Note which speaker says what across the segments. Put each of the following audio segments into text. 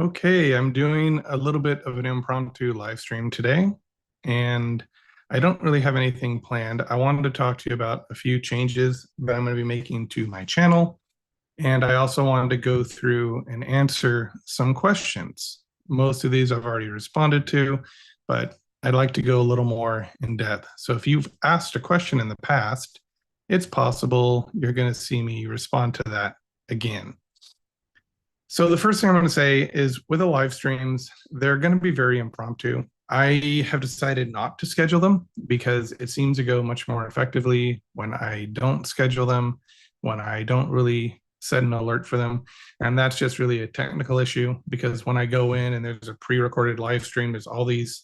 Speaker 1: Okay, I'm doing a little bit of an impromptu live stream today, and I don't really have anything planned. I wanted to talk to you about a few changes that I'm going to be making to my channel, and I also wanted to go through and answer some questions. Most of these I've already responded to, but I'd like to go a little more in depth. So if you've asked a question in the past, it's possible you're going to see me respond to that again. So the first thing I'm going to say is with the live streams, they're going to be very impromptu. I have decided not to schedule them because it seems to go much more effectively when I don't schedule them, when I don't really set an alert for them. And that's just really a technical issue because when I go in and there's a pre-recorded live stream, there's all these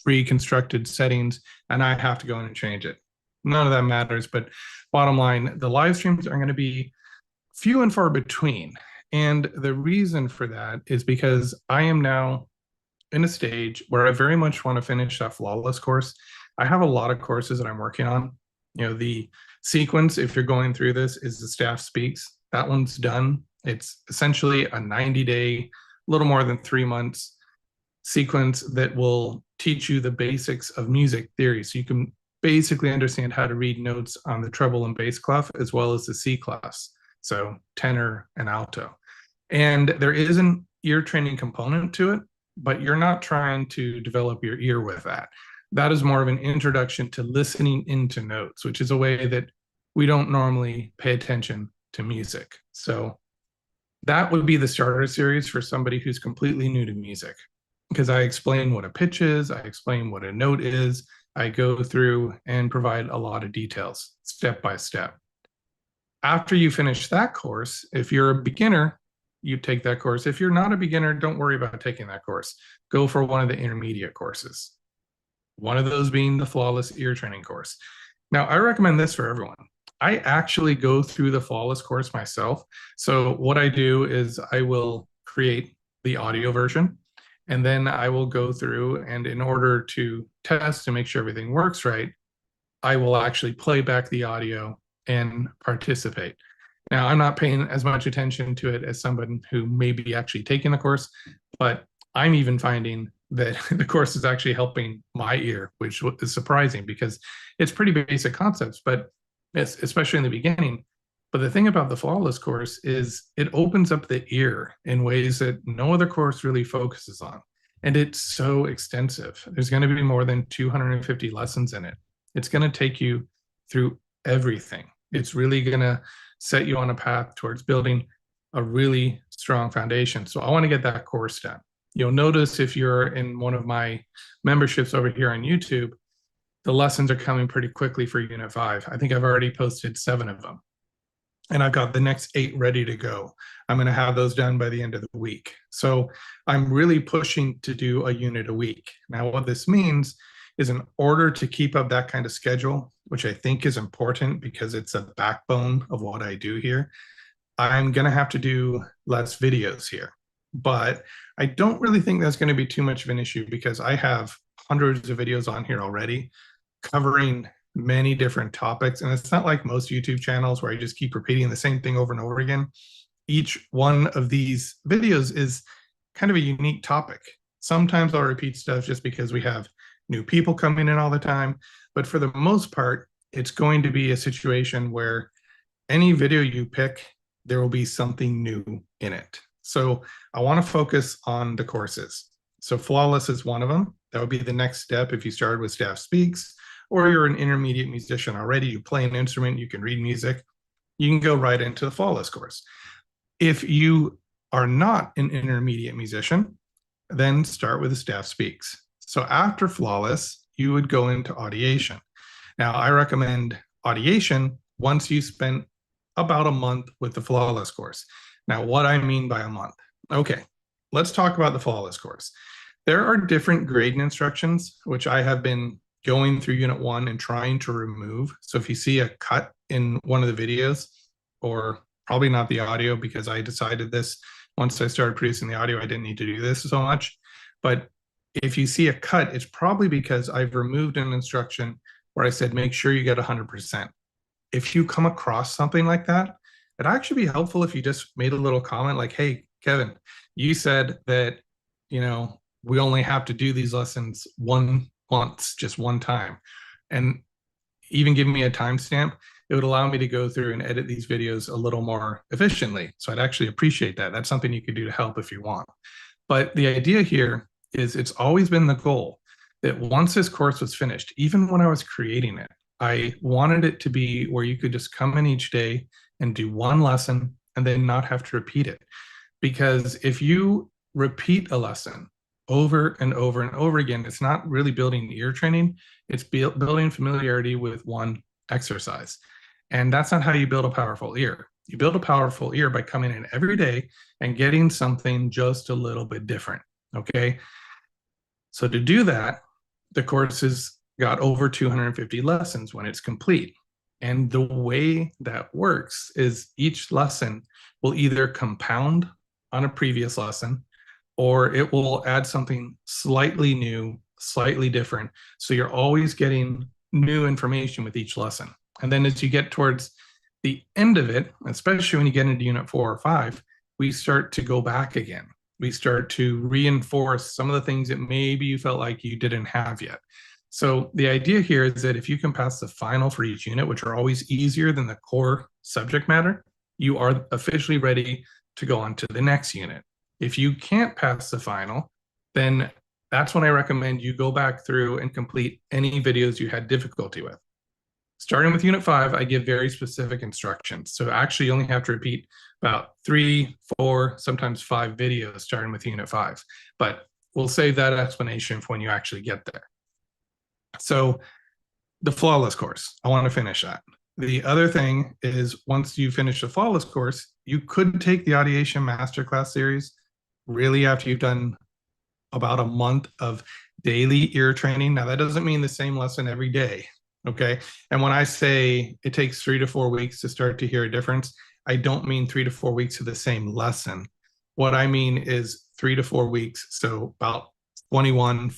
Speaker 1: pre-constructed settings and I have to go in and change it. None of that matters, but bottom line, the live streams are going to be few and far between. And the reason for that is because I am now in a stage where I very much want to finish that flawless course. I have a lot of courses that I'm working on. The sequence, if you're going through this, is the staff speaks. That one's done. It's essentially a 90-day, little more than 3 months sequence that will teach you the basics of music theory. So you can basically understand how to read notes on the treble and bass clef as well as the C clefs. So tenor and alto. And there is an ear training component to it, but you're not trying to develop your ear with that. That is more of an introduction to listening into notes, which is a way that we don't normally pay attention to music. So that would be the starter series for somebody who's completely new to music, because I explain what a pitch is, I explain what a note is, I go through and provide a lot of details step by step. After you finish that course, if you're a beginner, you take that course. If you're not a beginner, don't worry about taking that course. Go for one of the intermediate courses. One of those being the Flawless Ear Training course. Now, I recommend this for everyone. I actually go through the Flawless course myself. So what I do is I will create the audio version, and then I will go through, and in order to test and make sure everything works right, I will actually play back the audio and participate. Now, I'm not paying as much attention to it as someone who may be actually taking the course, but I'm even finding that the course is actually helping my ear, which is surprising because it's pretty basic concepts, but especially in the beginning. But the thing about the Flawless course is it opens up the ear in ways that no other course really focuses on. And it's so extensive. There's going to be more than 250 lessons in it. It's going to take you through everything. It's really going to set you on a path towards building a really strong foundation. So I want to get that course done. You'll notice if you're in one of my memberships over here on YouTube, the lessons are coming pretty quickly for Unit 5. I think I've already posted 7 of them. And I've got the next 8 ready to go. I'm going to have those done by the end of the week. So I'm really pushing to do a unit a week. Now, what this means is in order to keep up that kind of schedule, which I think is important because it's a backbone of what I do here, I'm going to have to do less videos here. But I don't really think that's going to be too much of an issue because I have hundreds of videos on here already covering many different topics. And it's not like most YouTube channels where I just keep repeating the same thing over and over again. Each one of these videos is kind of a unique topic. Sometimes I'll repeat stuff just because we have new people coming in all the time. But for the most part, it's going to be a situation where any video you pick, there will be something new in it. So I want to focus on the courses. So Flawless is one of them. That would be the next step if you started with Staff Speaks, or you're an intermediate musician already, you play an instrument, you can read music, you can go right into the Flawless course. If you are not an intermediate musician, then start with the Staff Speaks. So after Flawless, you would go into audiation. Now, I recommend audiation once you spend about a month with the Flawless course. Now, what I mean by a month. Okay, let's talk about the Flawless course. There are different grading instructions, which I have been going through Unit 1 and trying to remove. So if you see a cut in one of the videos, or probably not the audio because I decided this once I started producing the audio, I didn't need to do this so much. But if you see a cut, it's probably because I've removed an instruction where I said, make sure you get 100%. If you come across something like that, it'd actually be helpful if you just made a little comment like, hey, Kevin, you said that, we only have to do these lessons once, just one time. And even give me a timestamp, it would allow me to go through and edit these videos a little more efficiently. So I'd actually appreciate that. That's something you could do to help if you want. But the idea here is it's always been the goal that once this course was finished, even when I was creating it, I wanted it to be where you could just come in each day and do one lesson and then not have to repeat it. Because if you repeat a lesson over and over and over again, it's not really building ear training, it's building familiarity with one exercise. And that's not how you build a powerful ear. You build a powerful ear by coming in every day and getting something just a little bit different. Okay. So to do that, the course has got over 250 lessons when it's complete. And the way that works is each lesson will either compound on a previous lesson, or it will add something slightly new, slightly different. So you're always getting new information with each lesson. And then as you get towards the end of it, especially when you get into unit 4 or 5, we start to go back again. We start to reinforce some of the things that maybe you felt like you didn't have yet. So the idea here is that if you can pass the final for each unit, which are always easier than the core subject matter, you are officially ready to go on to the next unit. If you can't pass the final, then that's when I recommend you go back through and complete any videos you had difficulty with. Starting with unit 5, I give very specific instructions. So actually you only have to repeat about 3, 4, sometimes 5 videos starting with unit 5. But we'll save that explanation for when you actually get there. So the flawless course, I want to finish that. The other thing is once you finish the flawless course, you could take the Audiation Masterclass series really after you've done about a month of daily ear training. Now, that doesn't mean the same lesson every day, okay? And when I say it takes 3 to 4 weeks to start to hear a difference, I don't mean 3 to 4 weeks of the same lesson. What I mean is 3 to 4 weeks, so about 21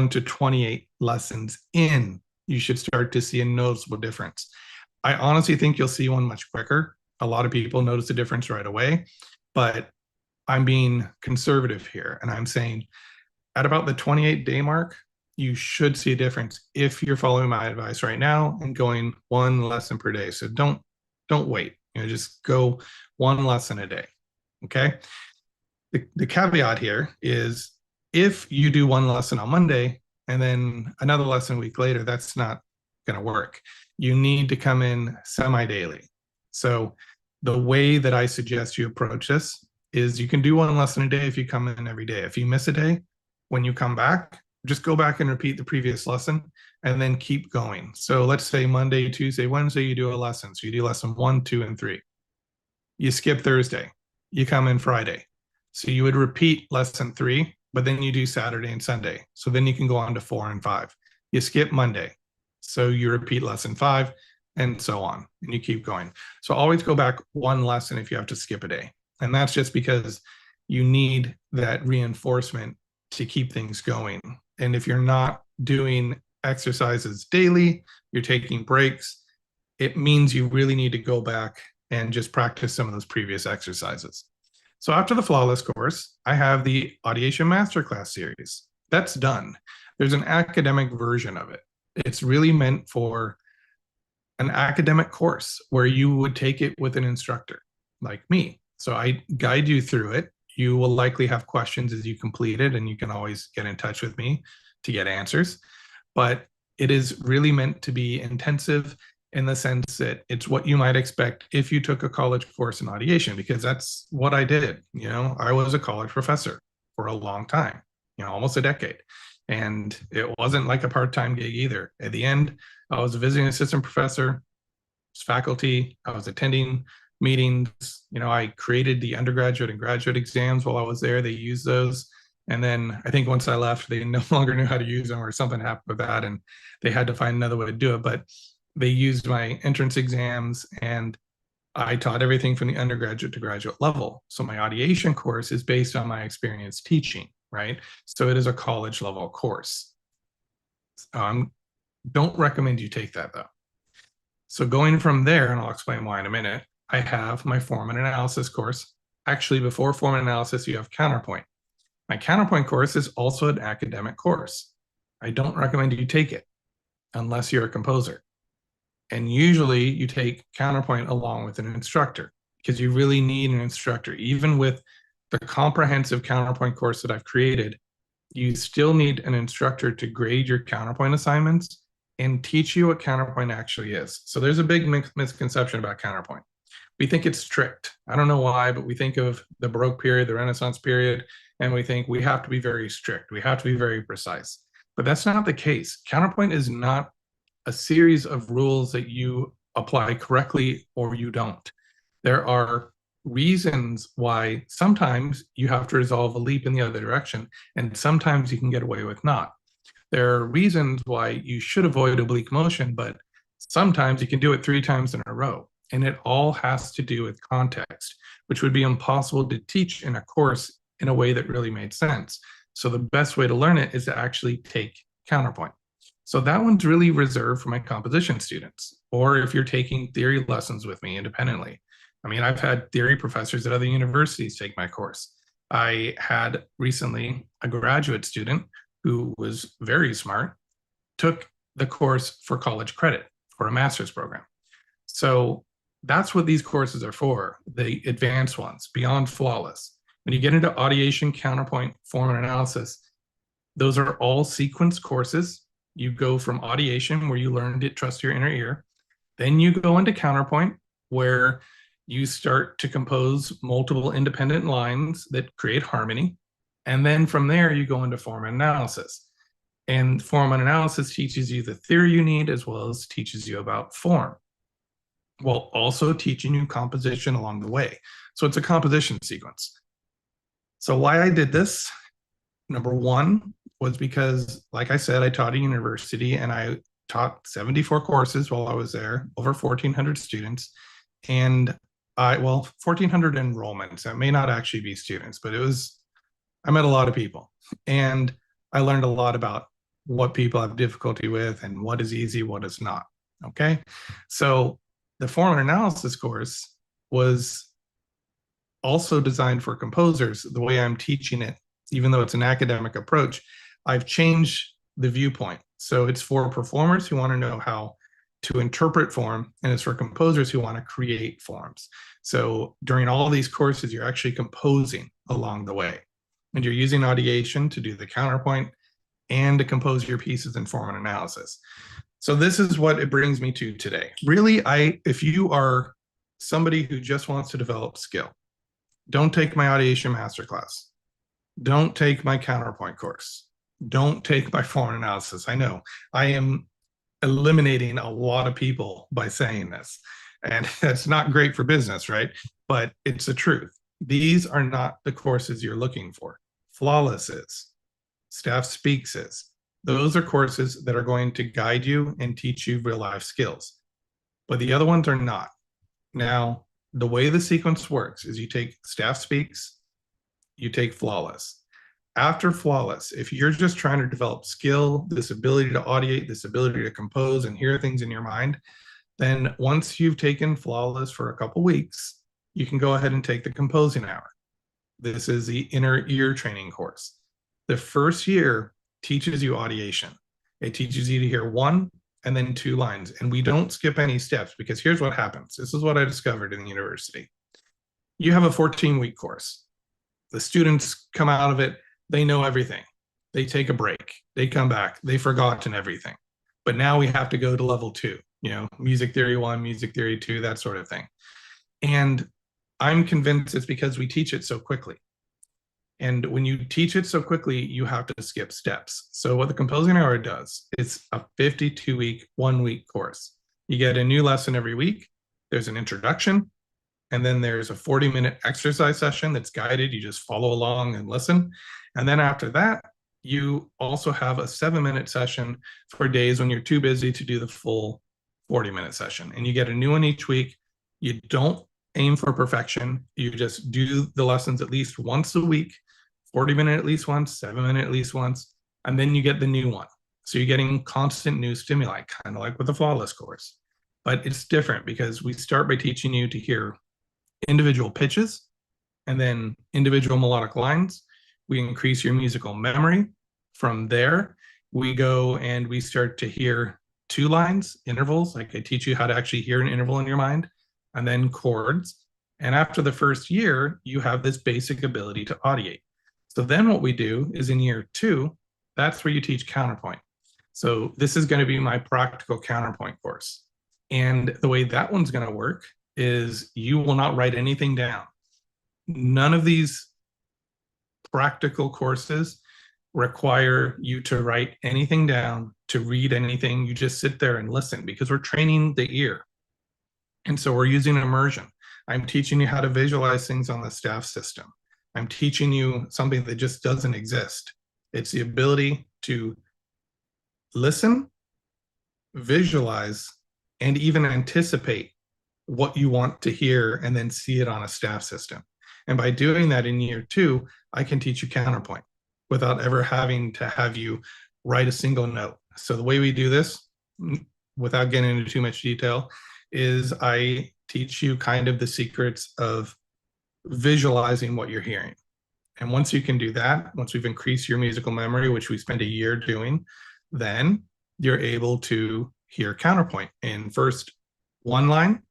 Speaker 1: to 28 lessons in, you should start to see a noticeable difference. I honestly think you'll see one much quicker. A lot of people notice a difference right away, but I'm being conservative here. And I'm saying at about the 28-day mark, you should see a difference if you're following my advice right now and going one lesson per day. So don't wait, just go one lesson a day. Okay. The caveat here is if you do one lesson on Monday and then another lesson a week later, that's not going to work. You need to come in semi-daily. So the way that I suggest you approach this is you can do one lesson a day if you come in every day. If you miss a day, when you come back, just go back and repeat the previous lesson and then keep going. So let's say Monday, Tuesday, Wednesday, you do a lesson. So you do lesson 1, 2, and 3. You skip Thursday, you come in Friday. So you would repeat lesson 3, but then you do Saturday and Sunday. So then you can go on to 4 and 5. You skip Monday. So you repeat lesson 5 and so on, and you keep going. So always go back one lesson if you have to skip a day. And that's just because you need that reinforcement to keep things going. And if you're not doing exercises daily, you're taking breaks, it means you really need to go back and just practice some of those previous exercises. So after the flawless course, I have the Audiation Masterclass series. That's done. There's an academic version of it. It's really meant for an academic course where you would take it with an instructor like me. So I guide you through it. You will likely have questions as you complete it, and you can always get in touch with me to get answers. But it is really meant to be intensive in the sense that it's what you might expect if you took a college course in audiation, because that's what I did. I was a college professor for a long time, almost a decade. And it wasn't like a part-time gig either. At the end, I was a visiting assistant professor, faculty, I was attending meetings. I created the undergraduate and graduate exams while I was there. They used those. And then I think once I left, they no longer knew how to use them, or something happened with that, and they had to find another way to do it. But they used my entrance exams, and I taught everything from the undergraduate to graduate level. So my audiation course is based on my experience teaching, right? So it is a college level course. Don't recommend you take that though. So going from there, and I'll explain why in a minute, I have my form and analysis course. Actually, before form analysis, you have Counterpoint. My Counterpoint course is also an academic course. I don't recommend you take it unless you're a composer. And usually you take Counterpoint along with an instructor because you really need an instructor. Even with the comprehensive Counterpoint course that I've created, you still need an instructor to grade your Counterpoint assignments and teach you what Counterpoint actually is. So there's a big misconception about Counterpoint. We think it's strict. I don't know why, but we think of the Baroque period, the Renaissance period, and we think we have to be very strict. We have to be very precise. But that's not the case. Counterpoint is not a series of rules that you apply correctly or you don't. There are reasons why sometimes you have to resolve a leap in the other direction, and sometimes you can get away with not. There are reasons why you should avoid oblique motion, but sometimes you can do it 3 times in a row. And it all has to do with context, which would be impossible to teach in a course in a way that really made sense. So the best way to learn it is to actually take Counterpoint. So that one's really reserved for my composition students, or if you're taking theory lessons with me independently. I mean, I've had theory professors at other universities take my course. I had recently a graduate student who was very smart, took the course for college credit for a master's program. So that's what these courses are for, the advanced ones, beyond flawless. When you get into audiation, counterpoint, form, and analysis, those are all sequence courses. You go from audiation, where you learn to trust your inner ear. Then you go into counterpoint, where you start to compose multiple independent lines that create harmony. And then from there, you go into form and analysis. And form and analysis teaches you the theory you need, as well as teaches you about form, while also teaching you composition along the way. So it's a composition sequence. So why I did this, number one, was because, like I said, I taught at university and I taught 74 courses while I was there, over 1,400 students. And 1,400 enrollments. It may not actually be students, but I met a lot of people. And I learned a lot about what people have difficulty with and what is easy, what is not. Okay. So the form and analysis course was also designed for composers. The way I'm teaching it, even though it's an academic approach, I've changed the viewpoint. So it's for performers who want to know how to interpret form, and it's for composers who want to create forms. So during all these courses, you're actually composing along the way. And you're using audiation to do the counterpoint and to compose your pieces in form and analysis. So this is what it brings me to today. Really, if you are somebody who just wants to develop skill, don't take my audiation masterclass. Don't take my counterpoint course. Don't take my form analysis. I know I am eliminating a lot of people by saying this, and that's not great for business, right? But it's the truth. These are not the courses you're looking for. Flawless is, Staff Speaks is. Those are courses that are going to guide you and teach you real life skills. But the other ones are not. Now, the way the sequence works is you take Staff Speaks, you take Flawless. After Flawless, if you're just trying to develop skill, this ability to audiate, this ability to compose and hear things in your mind, then once you've taken Flawless for a couple weeks, you can go ahead and take the composing hour. This is the inner ear training course. The first year teaches you audiation. It teaches you to hear 1 and then 2 lines. And we don't skip any steps, because here's what happens. This is what I discovered in the university. You have a 14-week course. The students come out of it, they know everything. They take a break, they come back, they've forgotten everything. But now we have to go to level 2, music theory 1, music theory 2, that sort of thing. And I'm convinced it's because we teach it so quickly. And when you teach it so quickly, you have to skip steps. So what the composing hour does, it's a 52-week, 1-week course. You get a new lesson every week. There's an introduction, and then there's a 40-minute exercise session that's guided. You just follow along and listen. And then after that, you also have a 7-minute session for days when you're too busy to do the full 40-minute session. And you get a new one each week. You don't aim for perfection. You just do the lessons at least once a week, 40-minute at least once, 7-minute at least once, and then you get the new one. So you're getting constant new stimuli, kind of like with the Flawless course. But it's different because we start by teaching you to hear individual pitches, and then individual melodic lines. We increase your musical memory. From there, we go and we start to hear two lines, intervals, like I teach you how to actually hear an interval in your mind, and then chords. And after the first year, you have this basic ability to audiate. So then what we do is in year 2, that's where you teach counterpoint. So this is going to be my practical counterpoint course. And the way that one's going to work is you will not write anything down. None of these practical courses require you to write anything down, to read anything. You just sit there and listen, because we're training the ear. And so we're using immersion. I'm teaching you how to visualize things on the staff system. I'm teaching you something that just doesn't exist. It's the ability to listen, visualize, and even anticipate what you want to hear and then see it on a staff system. And by doing that in year 2, I can teach you counterpoint without ever having to have you write a single note. So the way we do this, without getting into too much detail, is I teach you kind of the secrets of visualizing what you're hearing. And once you can do that, once we've increased your musical memory, which we spend a year doing, then you're able to hear counterpoint in first 1 line,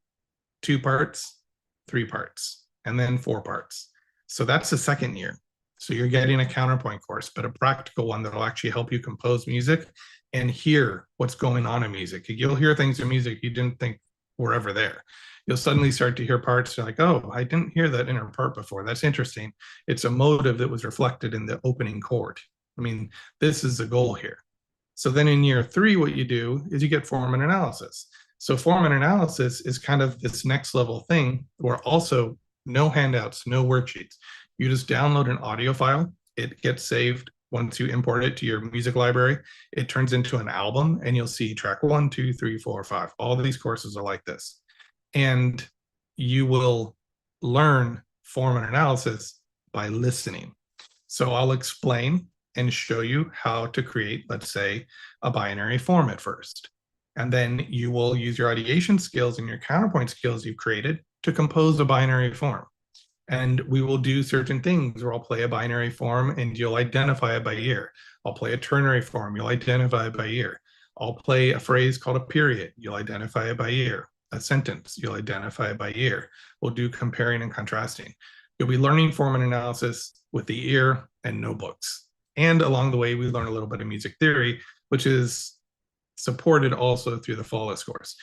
Speaker 1: 2 parts, 3 parts, and then 4 parts. So that's the second year. So you're getting a counterpoint course, but a practical one that'll actually help you compose music and hear what's going on in music. You'll hear things in music you didn't think were ever there. You'll suddenly start to hear parts you're like, oh, I didn't hear that inner part before. That's interesting. It's a motive that was reflected in the opening chord. I mean, this is the goal here. So then in year 3, what you do is you get form and analysis. So form and analysis is kind of this next level thing where also no handouts, no worksheets. You just download an audio file. It gets saved once you import it to your music library. It turns into an album, and you'll see track 1, 2, 3, 4, 5. All of these courses are like this. And you will learn form and analysis by listening. So I'll explain and show you how to create, let's say, a binary form at first. And then you will use your ideation skills and your counterpoint skills you've created to compose a binary form. And we will do certain things where I'll play a binary form and you'll identify it by ear. I'll play a ternary form, you'll identify it by ear. I'll play a phrase called a period, you'll identify it by ear. A sentence, you'll identify it by ear. We'll do comparing and contrasting. You'll be learning form and analysis with the ear and no books. And along the way, we learn a little bit of music theory, which is supported also through the Flawless course.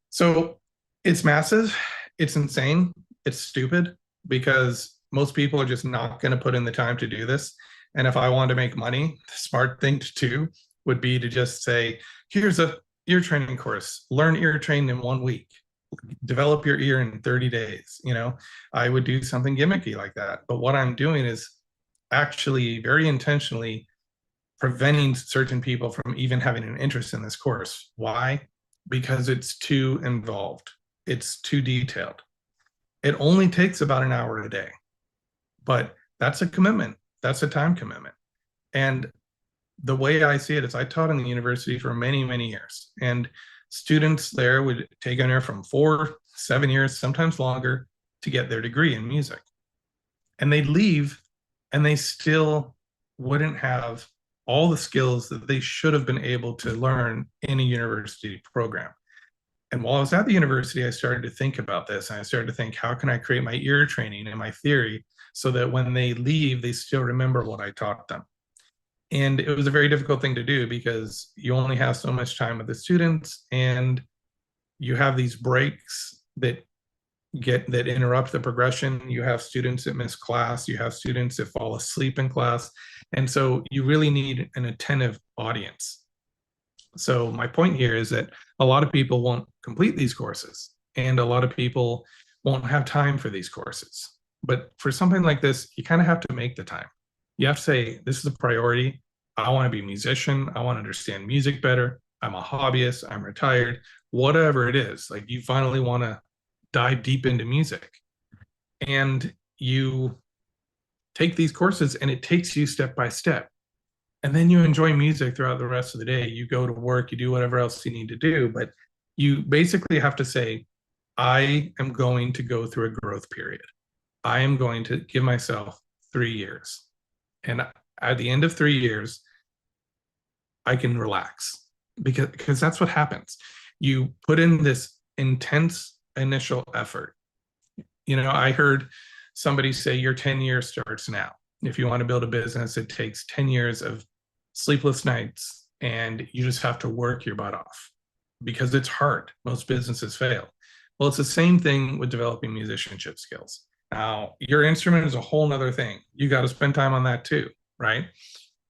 Speaker 1: So it's massive, it's insane, it's stupid, because most people are just not going to put in the time to do this. And if I wanted to make money, the smart thing to do would be to just say, here's a ear training course, learn ear training in 1 week, develop your ear in 30 days. You know, I would do something gimmicky like that. But what I'm doing is actually very intentionally preventing certain people from even having an interest in this course. Why? Because it's too involved. It's too detailed. It only takes about an hour a day, but that's a commitment. That's a time commitment. And the way I see it is I taught in the university for many, many years, and students there would take anywhere from 4, 7 years, sometimes longer, to get their degree in music. And they'd leave and they still wouldn't have all the skills that they should have been able to learn in a university program. And while I was at the university, I started to think about this. And I started to think, how can I create my ear training and my theory so that when they leave, they still remember what I taught them? And it was a very difficult thing to do because you only have so much time with the students, and you have these breaks that interrupt the progression. You have students that miss class, you have students that fall asleep in class. And so you really need an attentive audience. So my point here is that a lot of people won't complete these courses, and a lot of people won't have time for these courses. But for something like this, you kind of have to make the time. You have to say, this is a priority. I want to be a musician. I want to understand music better. I'm a hobbyist. I'm retired. Whatever it is, like you finally want to dive deep into music. And you take these courses and it takes you step by step. And then you enjoy music throughout the rest of the day. You go to work, you do whatever else you need to do, but you basically have to say, I am going to go through a growth period. I am going to give myself 3 years. And at the end of 3 years, I can relax because that's what happens. You put in this intense initial effort. I heard somebody say your 10 years starts now. If you want to build a business, it takes 10 years of sleepless nights and you just have to work your butt off because it's hard. Most businesses fail. Well, it's the same thing with developing musicianship skills. Now, your instrument is a whole nother thing. You got to spend time on that too, right?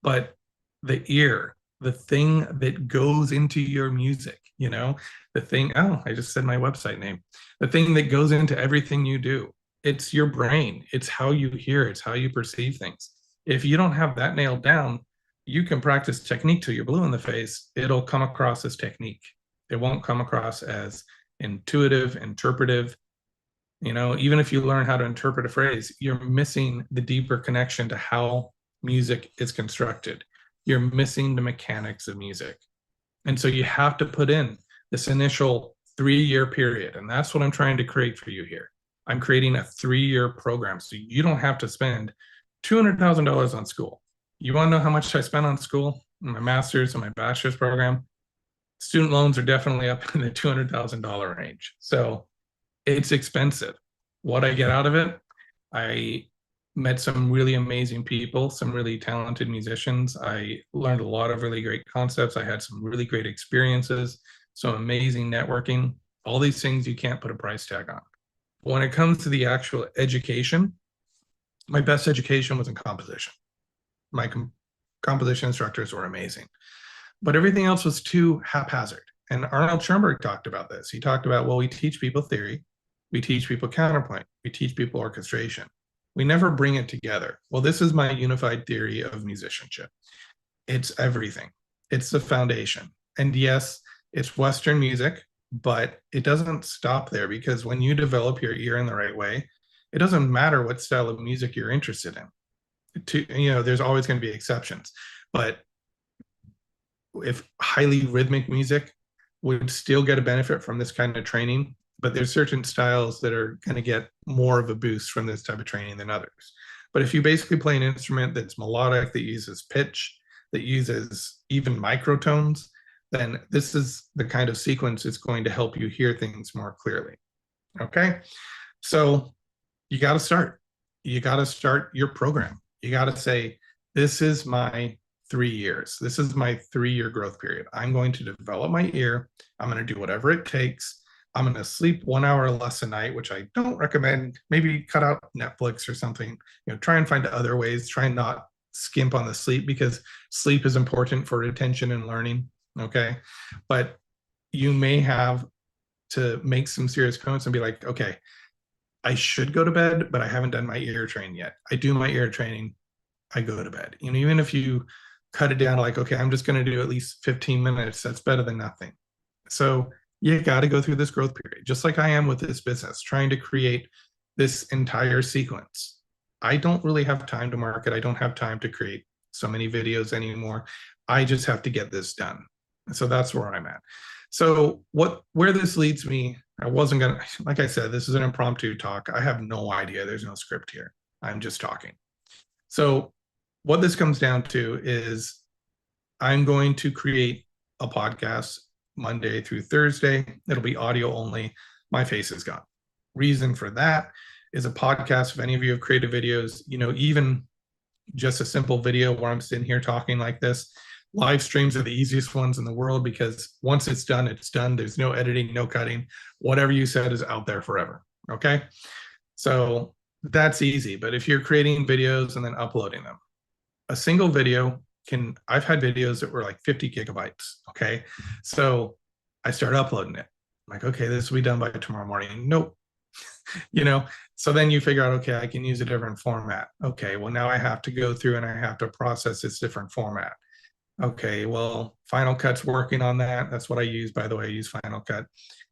Speaker 1: But the ear, the thing that goes into your music, the thing, oh, I just said my website name, the thing that goes into everything you do, it's your brain. It's how you hear, it's how you perceive things. If you don't have that nailed down, you can practice technique till you're blue in the face. It'll come across as technique. It won't come across as intuitive, interpretive. Even if you learn how to interpret a phrase, you're missing the deeper connection to how music is constructed. You're missing the mechanics of music. And so you have to put in this initial 3-year period. And that's what I'm trying to create for you here. I'm creating a 3-year program. So you don't have to spend $200,000 on school. You want to know how much I spent on school? My master's and my bachelor's program? Student loans are definitely up in the $200,000 range. So it's expensive. What I get out of it, I met some really amazing people, some really talented musicians. I learned a lot of really great concepts. I had some really great experiences, some amazing networking, all these things you can't put a price tag on. When it comes to the actual education, my best education was in composition. My composition instructors were amazing, but everything else was too haphazard. And Arnold Schoenberg talked about this. He talked about, well, we teach people theory, we teach people counterpoint, we teach people orchestration. We never bring it together. Well, this is my unified theory of musicianship. It's everything. It's the foundation. And yes, it's Western music, but it doesn't stop there because when you develop your ear in the right way, it doesn't matter what style of music you're interested in. There's always going to be exceptions. But if highly rhythmic music would still get a benefit from this kind of training, but there's certain styles that are going to get more of a boost from this type of training than others. But if you basically play an instrument that's melodic, that uses pitch, that uses even microtones, then this is the kind of sequence that's going to help you hear things more clearly. Okay? So you got to start. You got to start your program. You got to say, this is my 3 years. This is my 3-year growth period. I'm going to develop my ear. I'm going to do whatever it takes. I'm going to sleep 1 hour less a night, which I don't recommend. Maybe cut out Netflix or something. Try and find other ways. Try and not skimp on the sleep because sleep is important for attention and learning. Okay. But you may have to make some serious commitments and be like, okay, I should go to bed, but I haven't done my ear training yet. I do my ear training, I go to bed. Even if you cut it down like, okay, I'm just going to do at least 15 minutes, that's better than nothing. So you got to go through this growth period, just like I am with this business, trying to create this entire sequence. I don't really have time to market. I don't have time to create so many videos anymore. I just have to get this done. So that's where I'm at. So where this leads me, I wasn't going to, like I said, this is an impromptu talk. I have no idea. There's no script here. I'm just talking. So what this comes down to is I'm going to create a podcast Monday through Thursday. It'll be audio only. My face is gone. Reason for that is a podcast. If any of you have created videos, even just a simple video where I'm sitting here talking like this, live streams are the easiest ones in the world because once it's done, it's done. There's no editing, no cutting. Whatever you said is out there forever. Okay. So that's easy. But if you're creating videos and then uploading them, a single video I've had videos that were like 50 gigabytes. Okay. So I started uploading it. I'm like, okay, this will be done by tomorrow morning. Nope. So then you figure out, okay, I can use a different format. Okay. Well, now I have to go through and I have to process this different format. Okay. Well, Final Cut's working on that. That's what I use, by the way. I use Final Cut.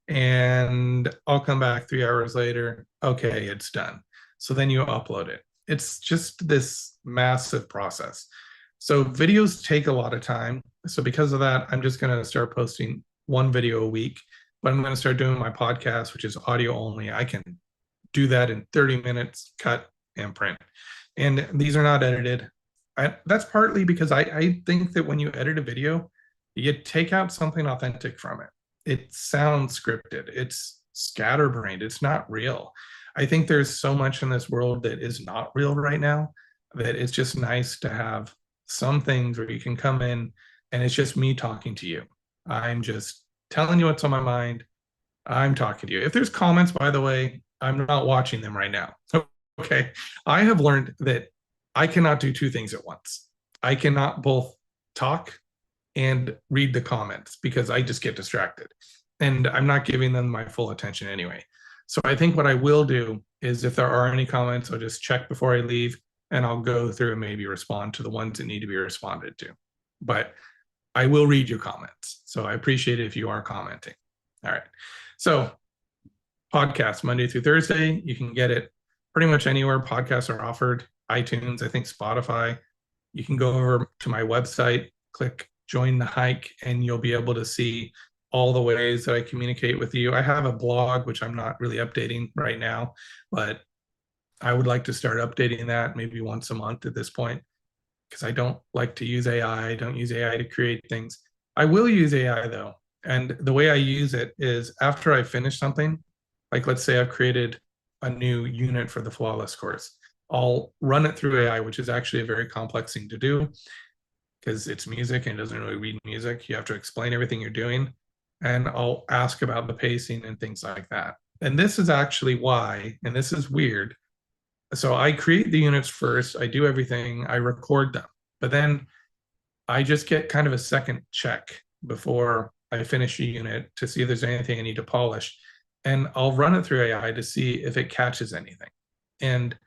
Speaker 1: And I'll come back 3 hours later. Okay, it's done. So then you upload it. It's just this massive process. So videos take a lot of time. So because of that, I'm just going to start posting 1 video a week, but I'm going to start doing my podcast, which is audio only. I can do that in 30 minutes, cut and print. And these are not edited. That's partly because I think that when you edit a video, you take out something authentic from it. It sounds scripted. It's scatterbrained. It's not real. I think there's so much in this world that is not real right now that it's just nice to have some things where you can come in and it's just me talking to you. I'm just telling you what's on my mind. I'm talking to you. If there's comments, by the way, I'm not watching them right now. Okay. I have learned that I cannot do two things at once. I cannot both talk and read the comments because I just get distracted and I'm not giving them my full attention anyway. So I think what I will do is if there are any comments, I'll just check before I leave and I'll go through and maybe respond to the ones that need to be responded to. But I will read your comments. So I appreciate it if you are commenting. All right. So podcast Monday through Thursday, you can get it pretty much anywhere podcasts are offered. iTunes, I think Spotify. You can go over to my website, click join the hike, and you'll be able to see all the ways that I communicate with you. I have a blog, which I'm not really updating right now, but I would like to start updating that maybe once a month at this point, because I don't like to use AI. I don't use AI to create things. I will use AI though. And the way I use it is after I finish something, like let's say I've created a new unit for the Flawless course, I'll run it through AI, which is actually a very complex thing to do because it's music and it doesn't really read music. You have to explain everything you're doing. And I'll ask about the pacing and things like that. And this is actually why, and this is weird. So I create the units first, I do everything, I record them, but then I just get kind of a second check before I finish a unit to see if there's anything I need to polish. And I'll run it through AI to see if it catches anything. And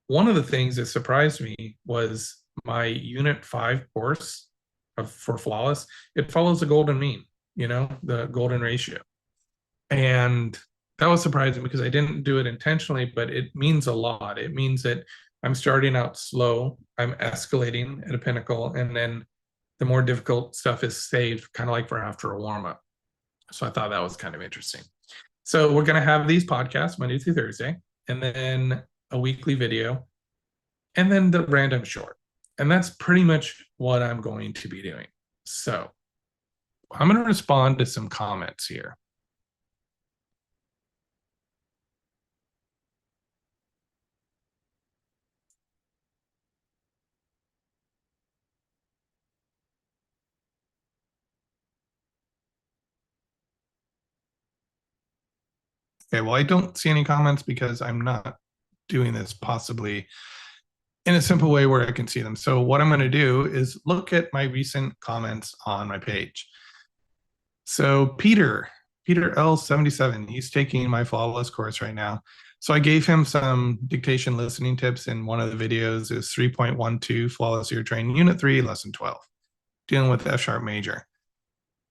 Speaker 1: one of the things that surprised me was my unit 5 course for Flawless. It follows the golden mean, the golden ratio. And that was surprising because I didn't do it intentionally, but it means a lot. It means that I'm starting out slow, I'm escalating at a pinnacle, and then the more difficult stuff is saved kind of like for after a warm-up. So I thought that was kind of interesting. So we're going to have these podcasts Monday through Thursday, and then a weekly video, and then the random short. And that's pretty much what I'm going to be doing. So I'm going to respond to some comments here. Okay, well, I don't see any comments because I'm not doing this possibly in a simple way where I can see them. So what I'm going to do is look at my recent comments on my page. So Peter L77, he's taking my Flawless course right now. So I gave him some dictation listening tips in one of the videos. It was 3.12 Flawless Ear Training Unit 3, Lesson 12, dealing with F sharp major.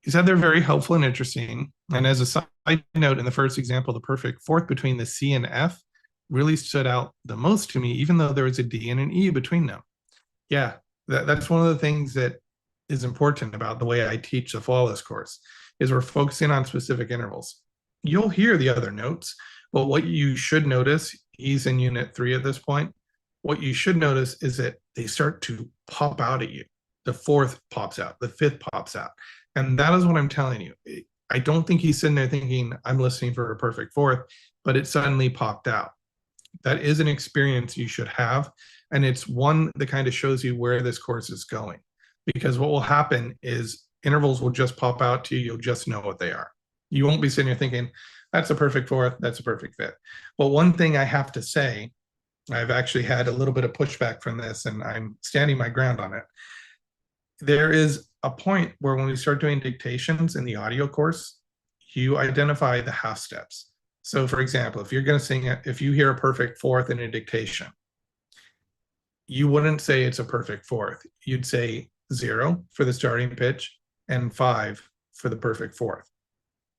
Speaker 1: He said they're very helpful and interesting. And as a side note, in the first example, the perfect fourth between the C and F really stood out the most to me, even though there was a D and an E between them. Yeah, that's one of the things that is important about the way I teach the Flawless course, is we're focusing on specific intervals. You'll hear the other notes, but what you should notice, he's in unit 3 at this point, what you should notice is that they start to pop out at you. The fourth pops out, the fifth pops out. And that is what I'm telling you. I don't think he's sitting there thinking, I'm listening for a perfect fourth, but it suddenly popped out. That is an experience you should have. And it's one that kind of shows you where this course is going. Because what will happen is intervals will just pop out to you. You'll just know what they are. You won't be sitting here thinking, that's a perfect fourth, that's a perfect fifth. But one thing I have to say, I've actually had a little bit of pushback from this, and I'm standing my ground on it. There is a point where when we start doing dictations in the audio course, you identify the half steps. So for example, if you're going to sing it, if you hear a perfect fourth in a dictation, you wouldn't say it's a perfect fourth. You'd say 0 for the starting pitch and 5 for the perfect fourth.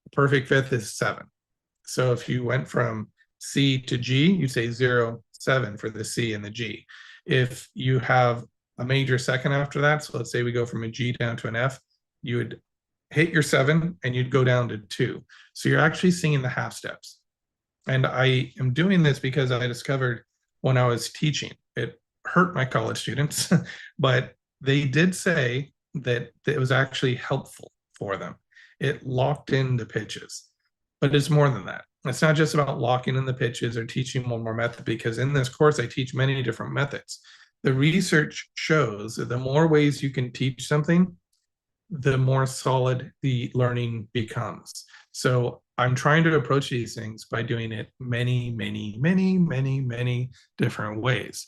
Speaker 1: The perfect fifth is 7. So if you went from C to G, you'd say 0, 7 for the C and the G. If you have a major second after that, so let's say we go from a G down to an F, you would hit your 7 and you'd go down to 2. So you're actually singing the half steps. And I am doing this because I discovered when I was teaching, it hurt my college students, but they did say that it was actually helpful for them. It locked in the pitches, but it's more than that. It's not just about locking in the pitches or teaching one more method, because in this course, I teach many different methods. The research shows that the more ways you can teach something, the more solid the learning becomes. So I'm trying to approach these things by doing it many different ways.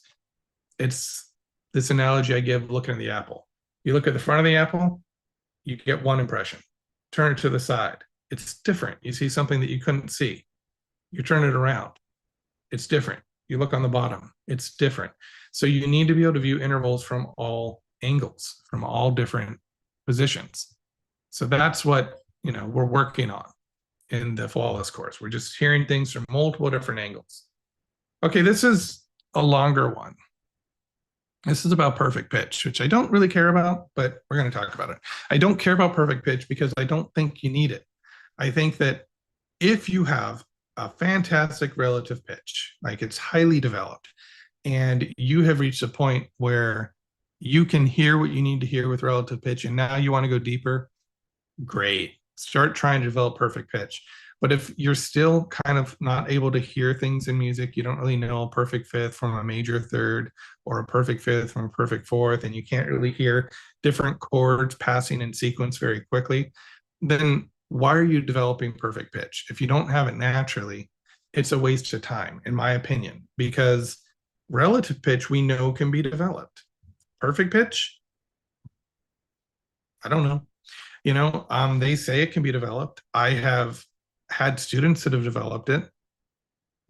Speaker 1: It's this analogy I give looking at the apple. You look at the front of the apple, you get one impression. Turn it to the side. It's different. You see something that you couldn't see. You turn it around. It's different. You look on the bottom. It's different. So you need to be able to view intervals from all angles, from all different positions. So that's what, we're working on in the flawless course. We're just hearing things from multiple different angles. Okay, this is a longer one. This is about perfect pitch, which I don't really care about, but we're going to talk about it. I don't care about perfect pitch because I don't think you need it. I think that if you have a fantastic relative pitch, like it's highly developed, and you have reached a point where you can hear what you need to hear with relative pitch, and now you want to go deeper, great. Start trying to develop perfect pitch. But if you're still kind of not able to hear things in music, you don't really know a perfect fifth from a major third or a perfect fifth from a perfect fourth, and you can't really hear different chords passing in sequence very quickly, then why are you developing perfect pitch? If you don't have it naturally, it's a waste of time, in my opinion, because relative pitch we know can be developed. Perfect pitch, I don't know. They say it can be developed. I have had students that have developed it,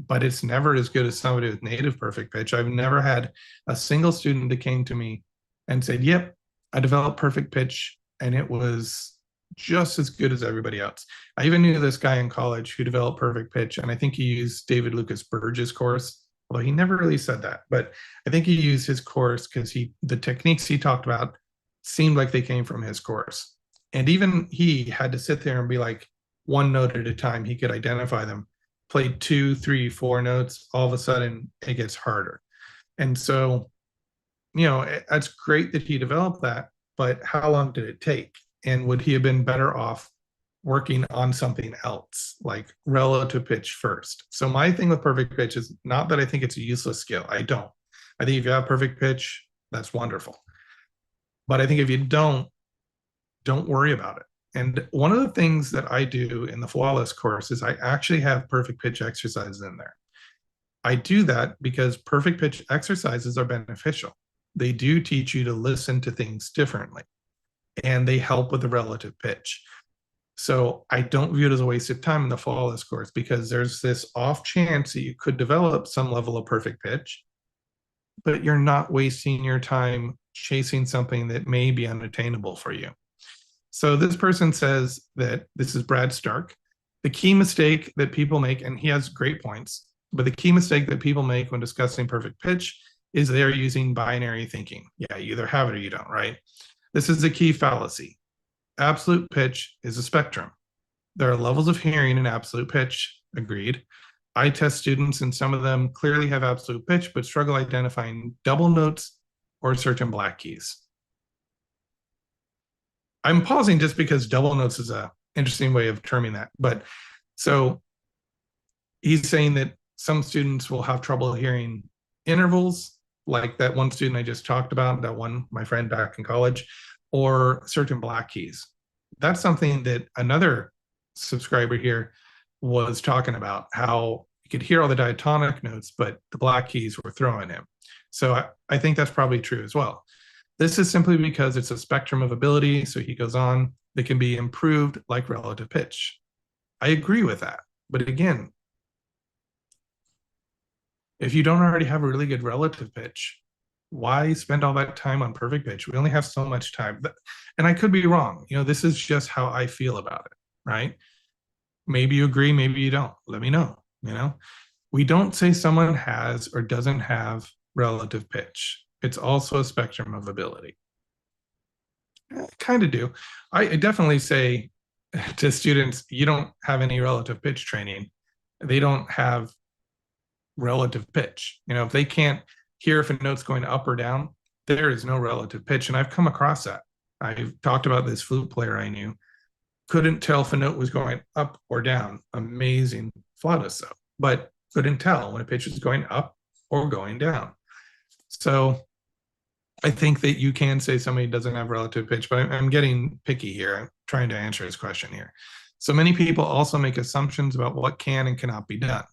Speaker 1: but it's never as good as somebody with native perfect pitch. I've never had a single student that came to me and said, yep, I developed perfect pitch and it was just as good as everybody else. I even knew this guy in college who developed perfect pitch, and I think he used David Lucas Burge's course, although he never really said that. But I think he used his course because the techniques he talked about seemed like they came from his course. And even he had to sit there and be like one note at a time. He could identify them, played 2, 3, 4 notes. All of a sudden, it gets harder. And so, it's great that he developed that, but how long did it take? And would he have been better off working on something else, like relative pitch first? So my thing with perfect pitch is not that I think it's a useless skill. I don't. I think if you have perfect pitch, that's wonderful. But I think if you don't worry about it. And one of the things that I do in the flawless course is I actually have perfect pitch exercises in there. I do that because perfect pitch exercises are beneficial. They do teach you to listen to things differently, and they help with the relative pitch. So I don't view it as a waste of time in the flawless course, because there's this off chance that you could develop some level of perfect pitch, but you're not wasting your time chasing something that may be unattainable for you. So this person says that, this is Brad Stark, the key mistake that people make, and he has great points, but the key mistake that people make when discussing perfect pitch is they're using binary thinking. Yeah, you either have it or you don't, right? This is a key fallacy. Absolute pitch is a spectrum. There are levels of hearing in absolute pitch, agreed. I test students and some of them clearly have absolute pitch, but struggle identifying double notes or certain black keys. I'm pausing just because double notes is a interesting way of terming that. But so he's saying that some students will have trouble hearing intervals, like that one student I just talked about, that one, my friend back in college, or certain black keys. That's something that another subscriber here was talking about, how you could hear all the diatonic notes, but the black keys were throwing him. So I think that's probably true as well. This is simply because it's a spectrum of ability, so he goes on, that can be improved like relative pitch. I agree with that. But again, if you don't already have a really good relative pitch, why spend all that time on perfect pitch? We only have so much time. And I could be wrong. This is just how I feel about it, right? Maybe you agree, maybe you don't. Let me know. We don't say someone has or doesn't have relative pitch. It's also a spectrum of ability. I kind of do. I definitely say to students, you don't have any relative pitch training. They don't have relative pitch. If they can't hear if a note's going up or down, there is no relative pitch. And I've come across that. I've talked about this flute player I knew, couldn't tell if a note was going up or down. Amazing flautist, though, but couldn't tell when a pitch was going up or going down. So I think that you can say somebody doesn't have relative pitch, but I'm getting picky here. I'm trying to answer his question here. So many people also make assumptions about what can and cannot be done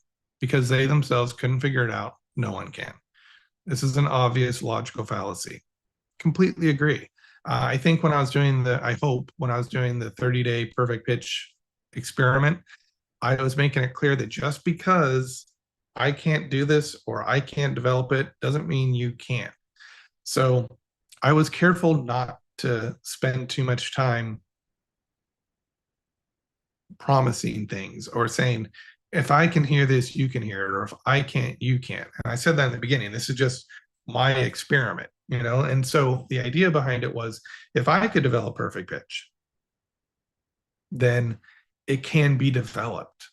Speaker 1: because they themselves couldn't figure it out. No one can. This is an obvious logical fallacy. Completely agree. I think when I was doing the 30-day perfect pitch experiment, I was making it clear that just because I can't do this or I can't develop it doesn't mean you can't. So I was careful not to spend too much time promising things or saying, if I can hear this, you can hear it, or if I can't, you can't. And I said that in the beginning. This is just my experiment, And so the idea behind it was, if I could develop perfect pitch, then it can be developed.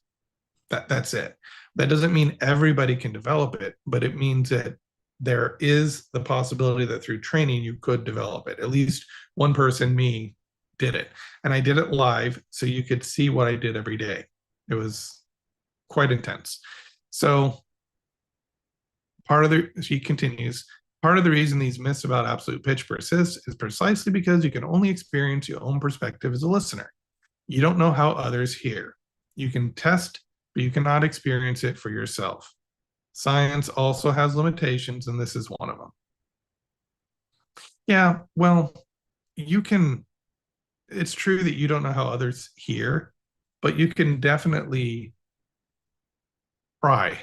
Speaker 1: That's it. That doesn't mean everybody can develop it, but it means that there is the possibility that through training you could develop it. At least one person, me, did it. And I did it live so you could see what I did every day. It was quite intense. So she continues, part of the reason these myths about absolute pitch persist is precisely because you can only experience your own perspective as a listener. You don't know how others hear. You can test, but you cannot experience it for yourself. Science also has limitations, and this is one of them. Yeah, well, it's true that you don't know how others hear, but you can definitely try.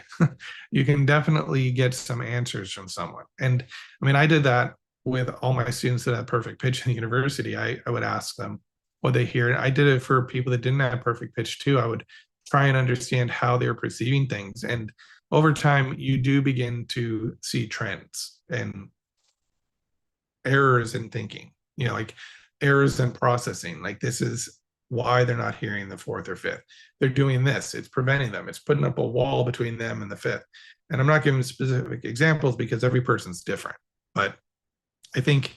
Speaker 1: You can definitely get some answers from someone. And I mean, I did that with all my students that had perfect pitch in the university. I would ask them what they hear. I did it for people that didn't have perfect pitch too. I would try and understand how they're perceiving things. And over time, you do begin to see trends and errors in thinking, like errors in processing. Like, this is why they're not hearing the fourth or fifth. They're doing this. It's preventing them. It's putting up a wall between them and the fifth. And I'm not giving specific examples because every person's different. But I think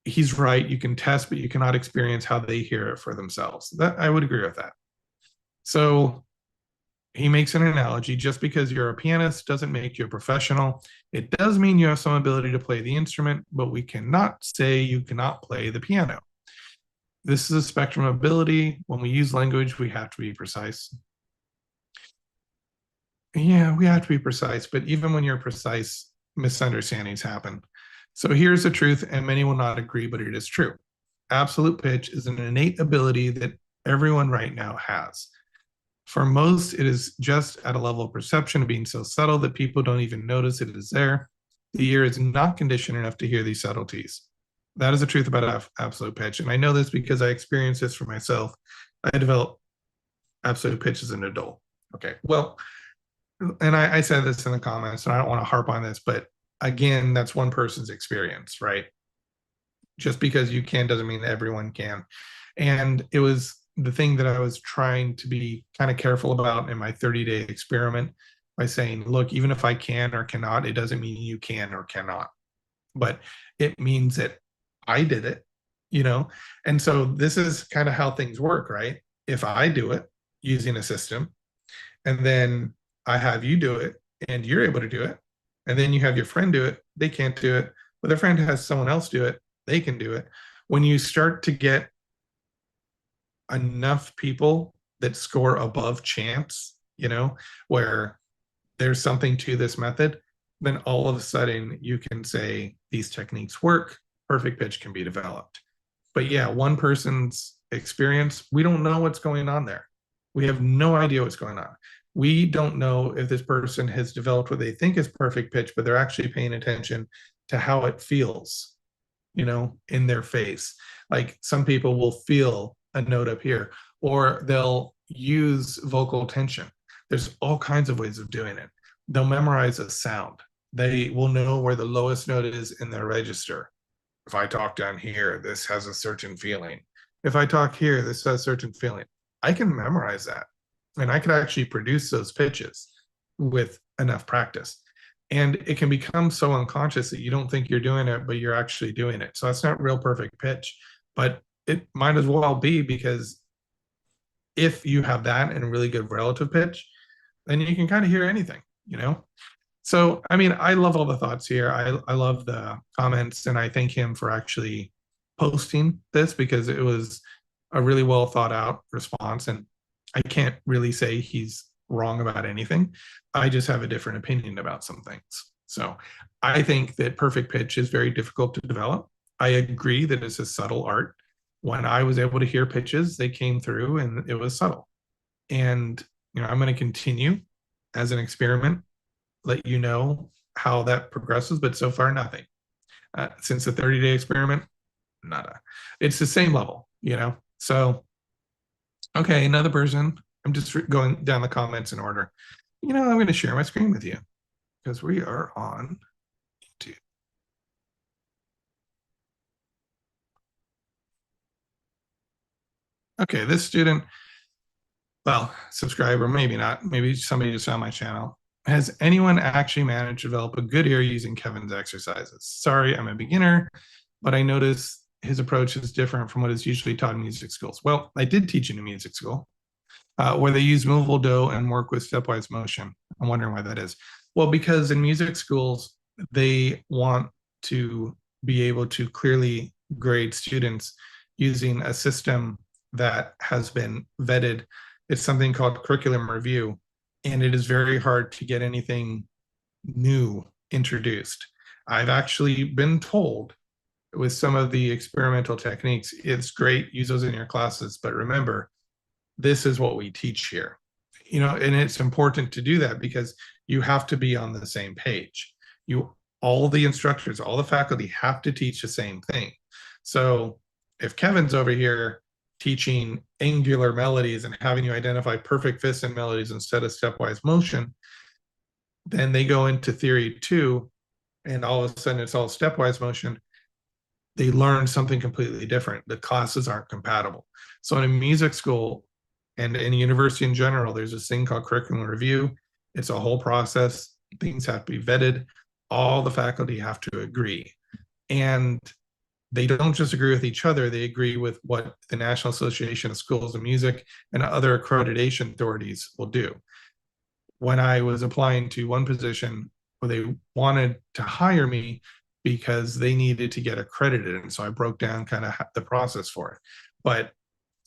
Speaker 1: he's right. You can test, but you cannot experience how they hear it for themselves. That I would agree with that. So he makes an analogy. Just because you're a pianist doesn't make you a professional. It does mean you have some ability to play the instrument, but we cannot say you cannot play the piano. This is a spectrum of ability. When we use language, we have to be precise. Yeah, we have to be precise, but even when you're precise, misunderstandings happen. So here's the truth, and many will not agree, but it is true. Absolute pitch is an innate ability that everyone right now has. For most, it is just at a level of perception of being so subtle that people don't even notice it is there. The ear is not conditioned enough to hear these subtleties. That is the truth about absolute pitch. And I know this because I experienced this for myself. I developed absolute pitch as an adult. Okay, well, and I said this in the comments, and I don't want to harp on this, but again, that's one person's experience, right? Just because you can doesn't mean everyone can. And it was the thing that I was trying to be kind of careful about in my 30-day experiment by saying, look, even if I can or cannot, it doesn't mean you can or cannot. But it means that I did it, And so this is kind of how things work, right? If I do it using a system, and then I have you do it, and you're able to do it, and then you have your friend do it, they can't do it, but their friend has someone else do it, they can do it. When you start to get enough people that score above chance, where there's something to this method, then all of a sudden you can say these techniques work, perfect pitch can be developed. But yeah, one person's experience, we don't know what's going on there. We have no idea what's going on. We don't know if this person has developed what they think is perfect pitch, but they're actually paying attention to how it feels, in their face. Like, some people will feel a note up here, or they'll use vocal tension. There's all kinds of ways of doing it. They'll memorize a sound. They will know where the lowest note is in their register. If I talk down here, this has a certain feeling. If I talk here, this has a certain feeling. I can memorize that. And I could actually produce those pitches with enough practice. And it can become so unconscious that you don't think you're doing it, but you're actually doing it. So that's not real perfect pitch, but it might as well be, because if you have that and a really good relative pitch, then you can kind of hear anything, you know? So, I mean, I love all the thoughts here. I love the comments, and I thank him for actually posting this, because it was a really well thought out response. And I can't really say he's wrong about anything. I just have a different opinion about some things. So I think that perfect pitch is very difficult to develop. I agree that it's a subtle art. When I was able to hear pitches, they came through and it was subtle. And, I'm going to continue as an experiment, let you know how that progresses, but so far nothing. Since the 30-day experiment, nada. It's the same level, So, okay, another person. I'm just going down the comments in order. I'm going to share my screen with you because we are on YouTube. Okay, this student, well, subscriber, maybe not. Maybe somebody just found my channel. Has anyone actually managed to develop a good ear using Kevin's exercises? Sorry, I'm a beginner, but I notice his approach is different from what is usually taught in music schools. Well, I did teach in a music school where they use movable do and work with stepwise motion. I'm wondering why that is. Well, because in music schools, they want to be able to clearly grade students using a system that has been vetted. It's something called curriculum review, and it is very hard to get anything new introduced. I've actually been told with some of the experimental techniques, it's great, use those in your classes, but remember, this is what we teach here. And it's important to do that because you have to be on the same page. All the instructors, all the faculty have to teach the same thing. So if Kevin's over here teaching angular melodies and having you identify perfect fifths and melodies instead of stepwise motion, then they go into theory 2 and all of a sudden it's all stepwise motion. They learn something completely different. The classes aren't compatible. So in a music school and in a university in general, there's this thing called curriculum review. It's a whole process. Things have to be vetted. All the faculty have to agree. And they don't just agree with each other, they agree with what the National Association of Schools of Music and other accreditation authorities will do. When I was applying to one position where they wanted to hire me because they needed to get accredited, and so I broke down kind of the process for it. But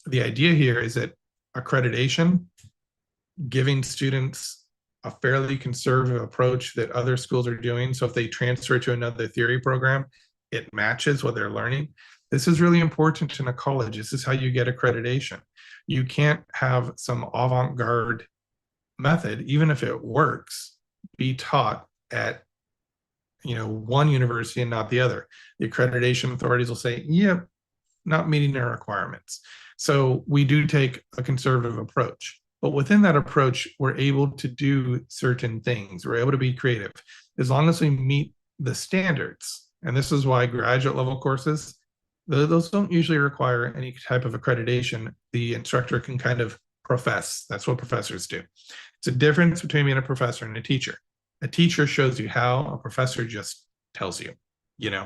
Speaker 1: the idea here is that accreditation, giving students a fairly conservative approach that other schools are doing. So if they transfer to another theory program, it matches what they're learning. This is really important in a college. This is how you get accreditation. You can't have some avant-garde method, even if it works, be taught at one university and not the other. The accreditation authorities will say, yep, not meeting their requirements. So we do take a conservative approach. But within that approach, we're able to do certain things. We're able to be creative as long as we meet the standards. And this is why graduate level courses, those don't usually require any type of accreditation. The instructor can kind of profess. That's what professors do. It's a difference between being a professor and a teacher. A teacher shows you how, a professor just tells you,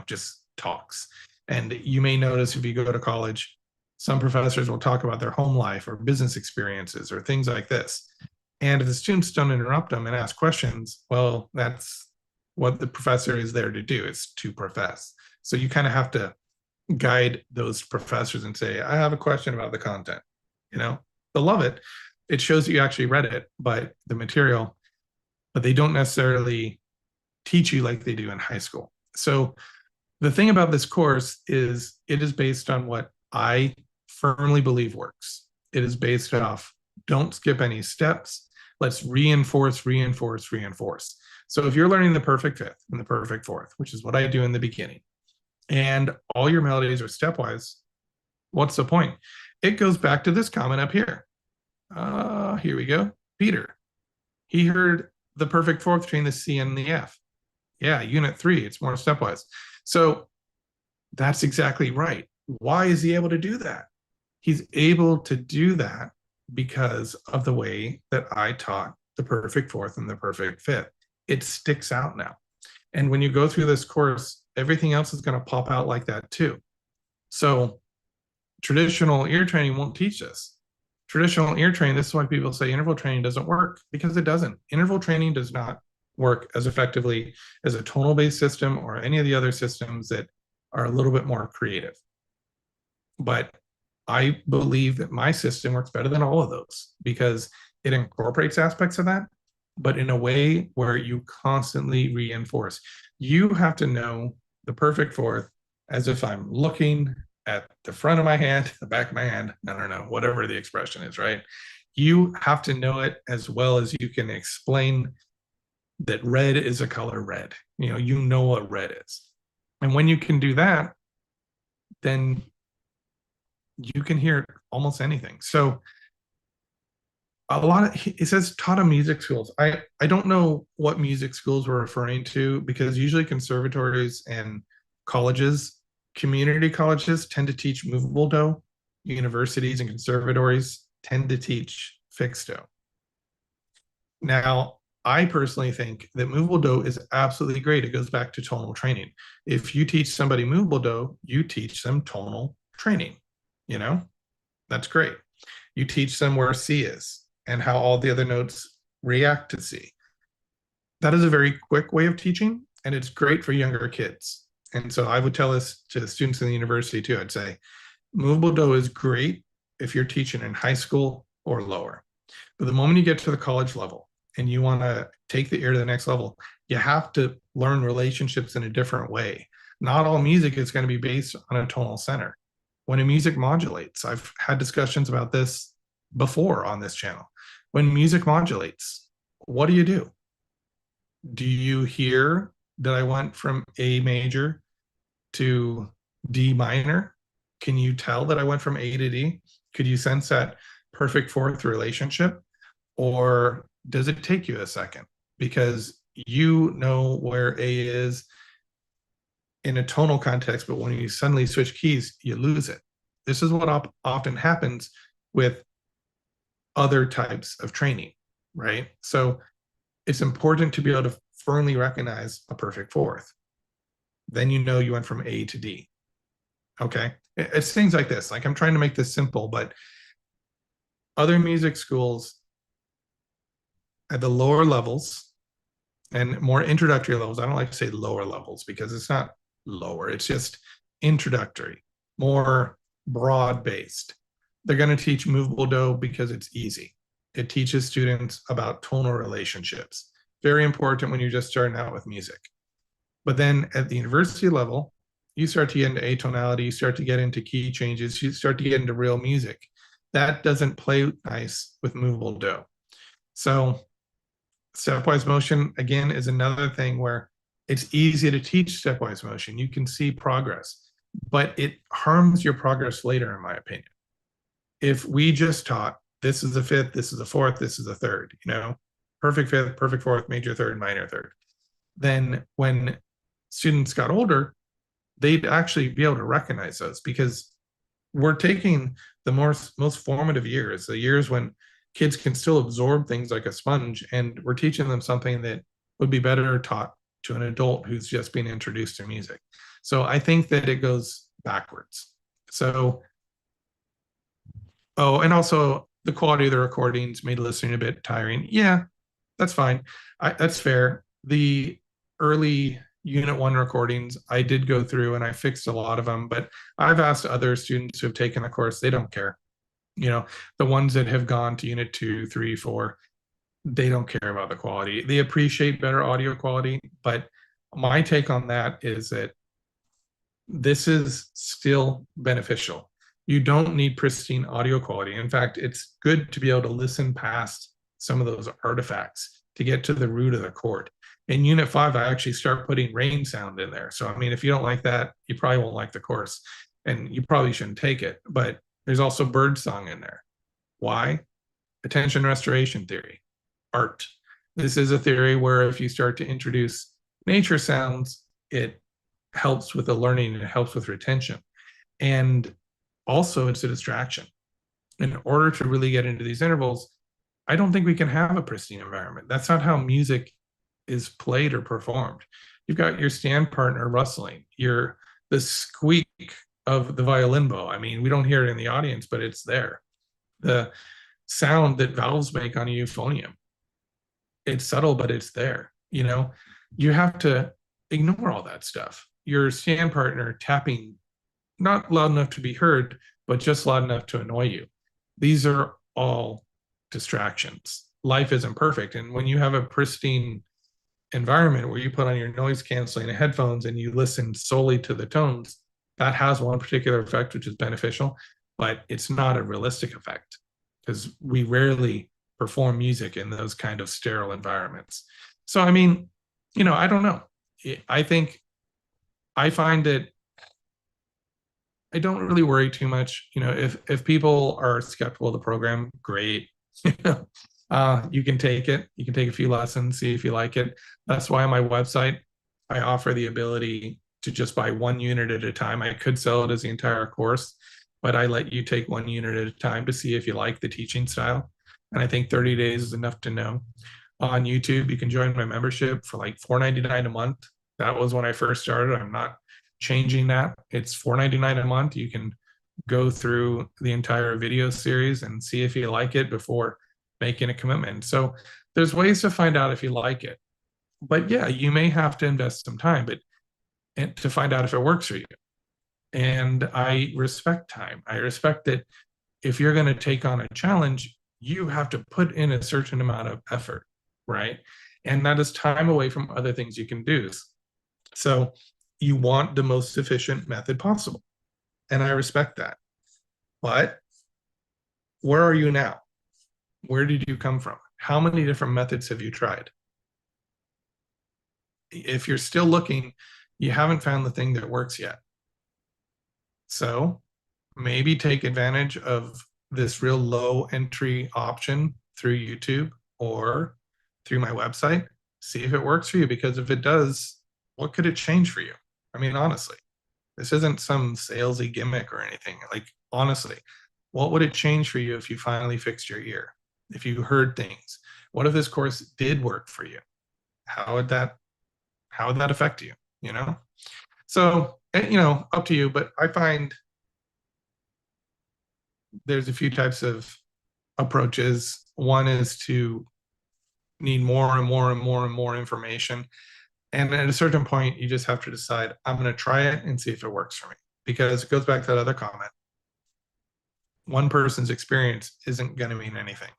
Speaker 1: just talks. And you may notice if you go to college, some professors will talk about their home life or business experiences or things like this. And if the students don't interrupt them and ask questions, well, that's what the professor is there to do, is to profess. So you kind of have to guide those professors and say, I have a question about the content. They'll love it. It shows that you actually read it, but the material, but they don't necessarily teach you like they do in high school. So the thing about this course is it is based on what I firmly believe works. It is based off, don't skip any steps. Let's reinforce, reinforce, reinforce. So if you're learning the perfect fifth and the perfect fourth, which is what I do in the beginning, and all your melodies are stepwise, what's the point? It goes back to this comment up here. Here we go. Peter, he heard the perfect fourth between the C and the F. Yeah, unit 3, it's more stepwise. So that's exactly right. Why is he able to do that? He's able to do that because of the way that I taught the perfect fourth and the perfect fifth. It sticks out now. And when you go through this course, everything else is going to pop out like that too. So traditional ear training won't teach this. Traditional ear training, this is why people say interval training doesn't work, because it doesn't. Interval training does not work as effectively as a tonal based system or any of the other systems that are a little bit more creative. But I believe that my system works better than all of those because it incorporates aspects of that, but in a way where you constantly reinforce. You have to know the perfect fourth as if I'm looking at the front of my hand, the back of my hand, I don't know, whatever the expression is, right? You have to know it as well as you can explain that red is a color red. You know what red is. And when you can do that, then you can hear almost anything. So it says taught in music schools. I don't know what music schools we're referring to, because usually conservatories and colleges, community colleges, tend to teach movable do. Universities and conservatories tend to teach fixed do. Now, I personally think that movable do is absolutely great. It goes back to tonal training. If you teach somebody movable do, you teach them tonal training. That's great. You teach them where C is and how all the other notes react to C. That is a very quick way of teaching, and it's great for younger kids. And so I would tell this to the students in the university too. I'd say movable do is great if you're teaching in high school or lower. But the moment you get to the college level and you want to take the ear to the next level, you have to learn relationships in a different way. Not all music is going to be based on a tonal center. When a music modulates, I've had discussions about this before on this channel. When music modulates, what do? Do you hear that I went from A major to D minor? Can you tell that I went from A to D? Could you sense that perfect fourth relationship? Or does it take you a second? Because you know where A is in a tonal context, but when you suddenly switch keys, you lose it. This is what often happens with other types of training, right? So it's important to be able to firmly recognize a perfect fourth. Then you know you went from A to D. Okay? It's things like this. Like, I'm trying to make this simple, but other music schools at the lower levels and more introductory levels, I don't like to say lower levels because it's not lower, it's just introductory, more broad-based. They're going to teach movable do because it's easy. It teaches students about tonal relationships. Very important when you're just starting out with music. But then at the university level, you start to get into atonality, you start to get into key changes, you start to get into real music. That doesn't play nice with movable do. So stepwise motion, again, is another thing where it's easy to teach stepwise motion. You can see progress, but it harms your progress later, in my opinion. If we just taught, this is a fifth, this is a fourth, this is a third, perfect fifth, perfect fourth, major third, minor third, then when students got older, they'd actually be able to recognize those, because we're taking the most formative years, the years when kids can still absorb things like a sponge, and we're teaching them something that would be better taught to an adult who's just being introduced to music. So I think that it goes backwards. So, and also the quality of the recordings made listening a bit tiring. Yeah, that's fine. That's fair. The early Unit 1 recordings, I did go through and I fixed a lot of them, but I've asked other students who have taken the course, they don't care. The ones that have gone to Unit 2, 3, 4, they don't care about the quality. They appreciate better audio quality, but my take on that is that this is still beneficial. You don't need pristine audio quality. In fact, it's good to be able to listen past some of those artifacts to get to the root of the chord. In Unit 5, I actually start putting rain sound in there. So, I mean, if you don't like that, you probably won't like the course, and you probably shouldn't take it. But there's also bird song in there. Why? Attention restoration theory, art. This is a theory where if you start to introduce nature sounds, it helps with the learning and it helps with retention. And also it's a distraction. in order to really get into these intervals, I don't think we can have a pristine environment. That's not how music is played or performed. You've got your stand partner rustling, the squeak of the violin bow. I mean, we don't hear it in the audience, but it's there. The sound that valves make on a euphonium. It's subtle, but it's there. You have to ignore all that stuff. Your stand partner tapping, not loud enough to be heard, but just loud enough to annoy you. These are all distractions. Life isn't perfect. And when you have a pristine environment where you put on your noise canceling headphones and you listen solely to the tones, that has one particular effect, which is beneficial, but it's not a realistic effect because we rarely perform music in those kind of sterile environments. So, I mean, I don't know. I find that I don't really worry too much. If people are skeptical of the program, great. You can take it. You can take a few lessons, see if you like it. That's why on my website, I offer the ability to just buy one unit at a time. I could sell it as the entire course, but I let you take one unit at a time to see if you like the teaching style. And I think 30 days is enough to know. On YouTube, you can join my membership for like $4.99 a month. That was when I first started. I'm not changing that. It's $4.99 a month. You can go through the entire video series and see if you like it before making a commitment. So there's ways to find out if you like it. But yeah, you may have to invest some time to find out if it works for you. And I respect time. I respect that if you're going to take on a challenge, you have to put in a certain amount of effort, right? And that is time away from other things you can do. So you want the most efficient method possible. And I respect that. But where are you now? Where did you come from? How many different methods have you tried? If you're still looking, you haven't found the thing that works yet. So maybe take advantage of this real low entry option through YouTube or through my website. See if it works for you, because if it does, what could it change for you? I mean, honestly, this isn't some salesy gimmick or anything. Like, honestly, what would it change for you if you finally fixed your ear? If you heard things? What if this course did work for you? How would that affect you? So, up to you, but I find there's a few types of approaches. One is to need more and more and more and more information. And at a certain point, you just have to decide, I'm going to try it and see if it works for me. Because it goes back to that other comment. One person's experience isn't going to mean anything.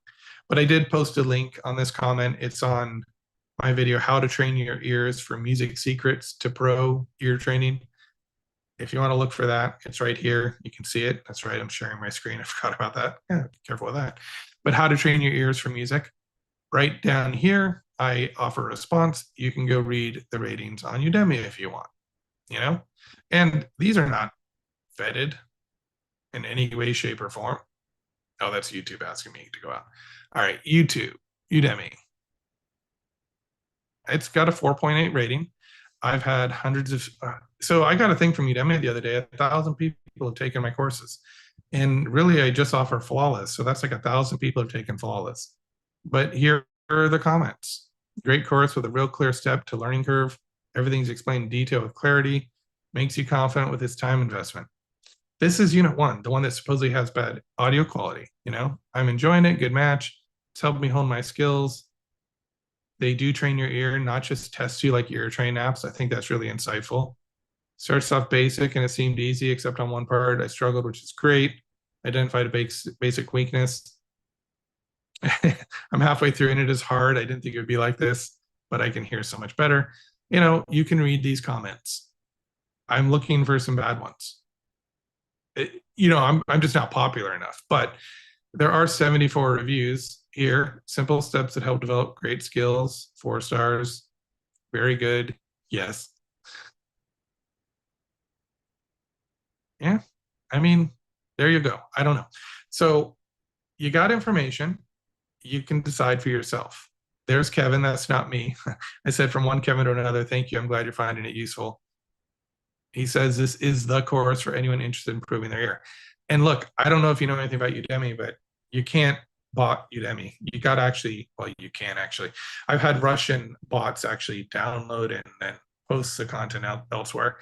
Speaker 1: But I did post a link on this comment. It's on my video, How to Train Your Ears for Music Secrets to Pro Ear Training. If you want to look for that, it's right here. You can see it. That's right. I'm sharing my screen. I forgot about that. Yeah, be careful with that. But How to Train Your Ears for Music. Right down here, I offer a response. You can go read the ratings on Udemy if you want, And these are not vetted in any way, shape, or form. Oh, that's YouTube asking me to go out. All right, YouTube, Udemy. It's got a 4.8 rating. I've had hundreds of, so I got a thing from Udemy the other day, 1,000 people have taken my courses. And really, I just offer Flawless. So that's like 1,000 people have taken Flawless. But here are the comments. Great course with a real clear step to learning curve. Everything's explained in detail with clarity. Makes you confident with its time investment. This is unit 1, the one that supposedly has bad audio quality. I'm enjoying it. Good match. It's helped me hone my skills. They do train your ear, not just test you like ear train apps. I think that's really insightful. Starts off basic and it seemed easy, except on one part I struggled, which is great. Identified a basic weakness. I'm halfway through and it is hard. I didn't think it would be like this, but I can hear so much better. You can read these comments. I'm looking for some bad ones. I'm just not popular enough, but there are 74 reviews here. Simple steps that help develop great skills. 4 stars. Very good. Yes. Yeah. I mean, there you go. I don't know. So you got information. You can decide for yourself. There's Kevin. That's not me. I said from one Kevin to another, thank you. I'm glad you're finding it useful. He says this is the course for anyone interested in improving their ear. And look, I don't know if you know anything about Udemy, but you can't bot Udemy. You got to actually, well, you can actually. I've had Russian bots actually download and then post the content out elsewhere.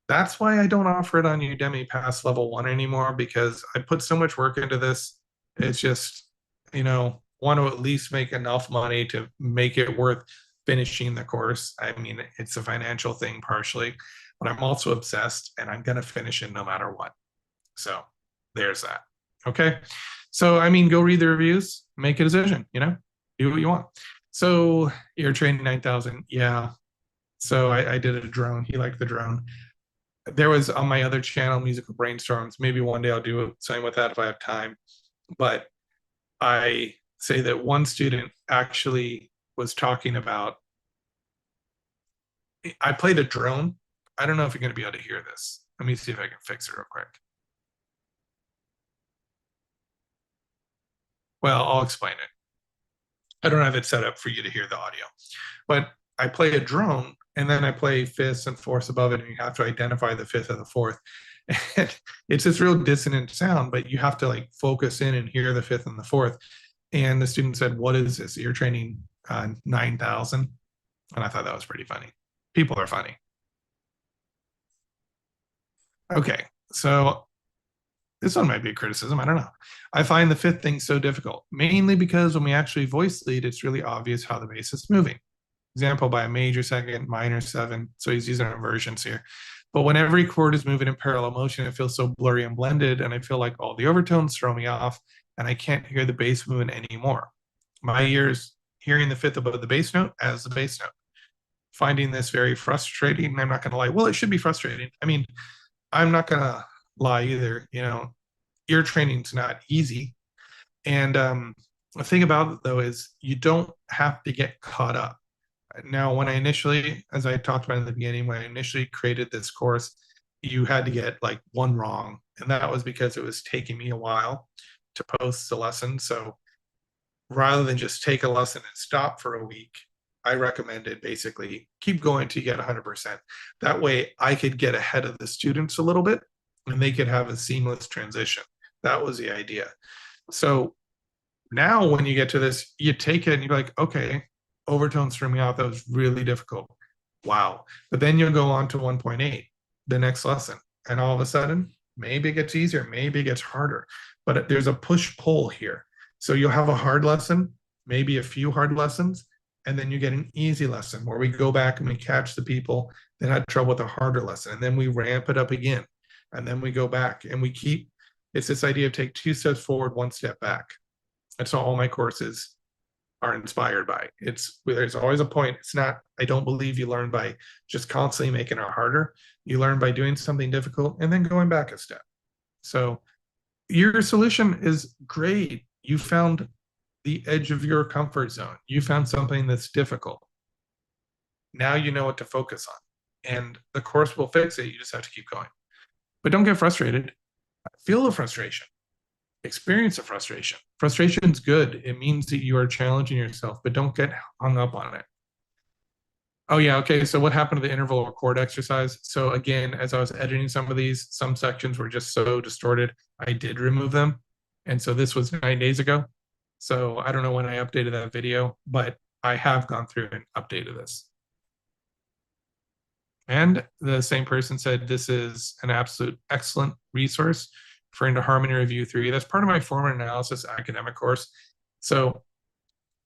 Speaker 1: That's why I don't offer it on Udemy past level one anymore, because I put so much work into this. It's just, want to at least make enough money to make it worth finishing the course. I mean, it's a financial thing partially, but I'm also obsessed and I'm going to finish it no matter what. So there's that. Okay. So, I mean, go read the reviews, make a decision, do what you want. So you're training 9,000. Yeah. So I did a drone. He liked the drone. There was on my other channel, Musical Brainstorms. Maybe one day I'll do something with that if I have time. But I say that one student actually was talking about, I played a drone. I don't know if you're going to be able to hear this. Let me see if I can fix it real quick. Well, I'll explain it. I don't have it set up for you to hear the audio, but I play a drone and then I play fifths and fourths above it, and you have to identify the fifth and the fourth. And it's this real dissonant sound, but you have to like focus in and hear the fifth and the fourth. And the student said, "What is this? You're training 9,000?" And I thought that was pretty funny. People are funny. Okay, so this one might be a criticism. I don't know. I find the fifth thing so difficult, mainly because when we actually voice lead, it's really obvious how the bass is moving. Example by a major second, minor seven. So he's using inversions here. But when every chord is moving in parallel motion, it feels so blurry and blended. And I feel like all the overtones throw me off and I can't hear the bass moving anymore. My ears hearing the fifth above the bass note as the bass note. Finding this very frustrating. I'm not going to lie. Well, it should be frustrating. I mean, I'm not going to lie either. Ear training's not easy. And the thing about it, though, is you don't have to get caught up. Now, when I initially, as I talked about in the beginning, when I initially created this course, you had to get like one wrong. And that was because it was taking me a while to post the lesson. So rather than just take a lesson and stop for a week, I recommended basically keep going till you get 100%. That way I could get ahead of the students a little bit and they could have a seamless transition. That was the idea. So now when you get to this, you take it and you're like, okay, overtones threw me off. That was really difficult. Wow. But then you'll go on to 1.8, the next lesson. And all of a sudden, maybe it gets easier, maybe it gets harder. But there's a push-pull here. So you'll have a hard lesson, maybe a few hard lessons, and then you get an easy lesson where we go back and we catch the people that had trouble with a harder lesson. And then we ramp it up again. And then we go back and we keep, it's this idea of take 2 steps forward, 1 step back. That's all my courses are inspired by. There's always a point. It's not, I don't believe you learn by just constantly making it harder. You learn by doing something difficult and then going back a step. So your solution is great. You found the edge of your comfort zone. You found something that's difficult. Now you know what to focus on. And the course will fix it. You just have to keep going. But don't get frustrated. Feel the frustration. Experience the frustration. Frustration's good. It means that you are challenging yourself, but don't get hung up on it. Oh yeah, okay. So what happened to the interval or chord exercise? So again, as I was editing some of these, some sections were just so distorted. I did remove them. And so this was 9 days ago. So I don't know when I updated that video, but I have gone through and updated this. And the same person said this is an absolute excellent resource for into Harmony Review 3. That's part of my form analysis academic course. So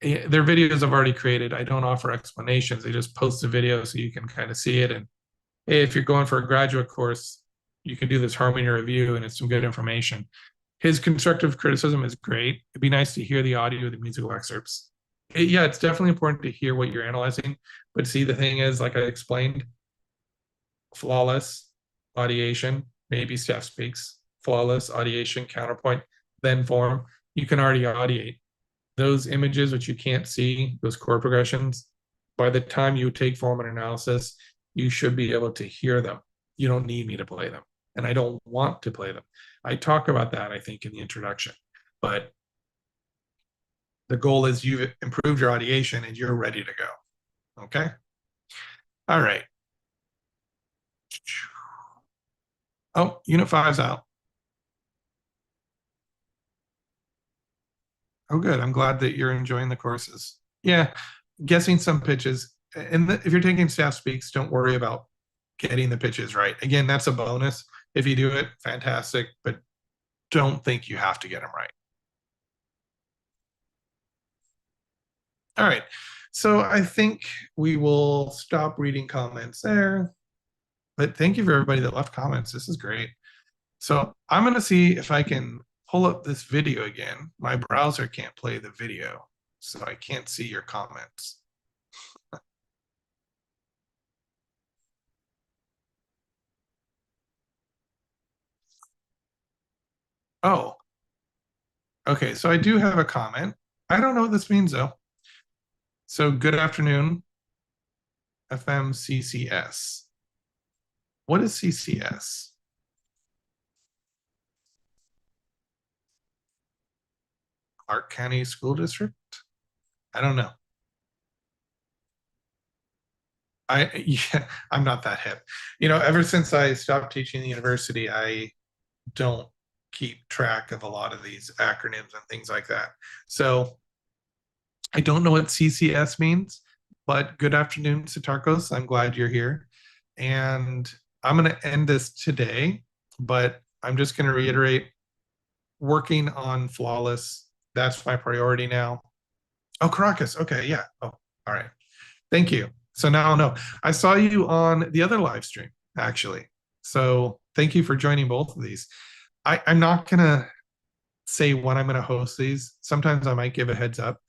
Speaker 1: their videos I've already created. I don't offer explanations. They just post a video so you can kind of see it. And hey, if you're going for a graduate course, you can do this Harmony Review and it's some good information. His constructive criticism is great. It'd be nice to hear the audio of the musical excerpts. Yeah, it's definitely important to hear what you're analyzing. But see, the thing is, like I explained, flawless audiation, maybe Steph speaks, flawless audiation, counterpoint, then form. You can already audiate those images, which you can't see, those chord progressions. By the time you take form and analysis, you should be able to hear them. You don't need me to play them. And I don't want to play them. I talk about that, I think, in the introduction. But the goal is you've improved your audiation and you're ready to go. Okay? All right. Oh, Unit 5's out. Oh, good. I'm glad that you're enjoying the courses. Yeah, guessing some pitches. And if you're taking staff speaks, don't worry about getting the pitches right. Again, that's a bonus. If you do it, fantastic, but don't think you have to get them right. All right. So I think we will stop reading comments there. But thank you for everybody that left comments. This is great. So I'm going to see if I can pull up this video again. My browser can't play the video, so I can't see your comments. Oh, okay. So I do have a comment. I don't know what this means though. So good afternoon, FMCCS. What is CCS? Clark County School District? I don't know. Yeah, I'm not that hip. Ever since I stopped teaching the university, I don't keep track of a lot of these acronyms and things like that. So I don't know what CCS means, but good afternoon, Sitarkos. I'm glad you're here. And I'm going to end this today, but I'm just going to reiterate working on flawless. That's my priority now. Oh, Caracas. Okay. Yeah. Oh, all right. Thank you. So now I'll know. I saw you on the other live stream, actually. So thank you for joining both of these. I'm not going to say when I'm going to host these. Sometimes I might give a heads up,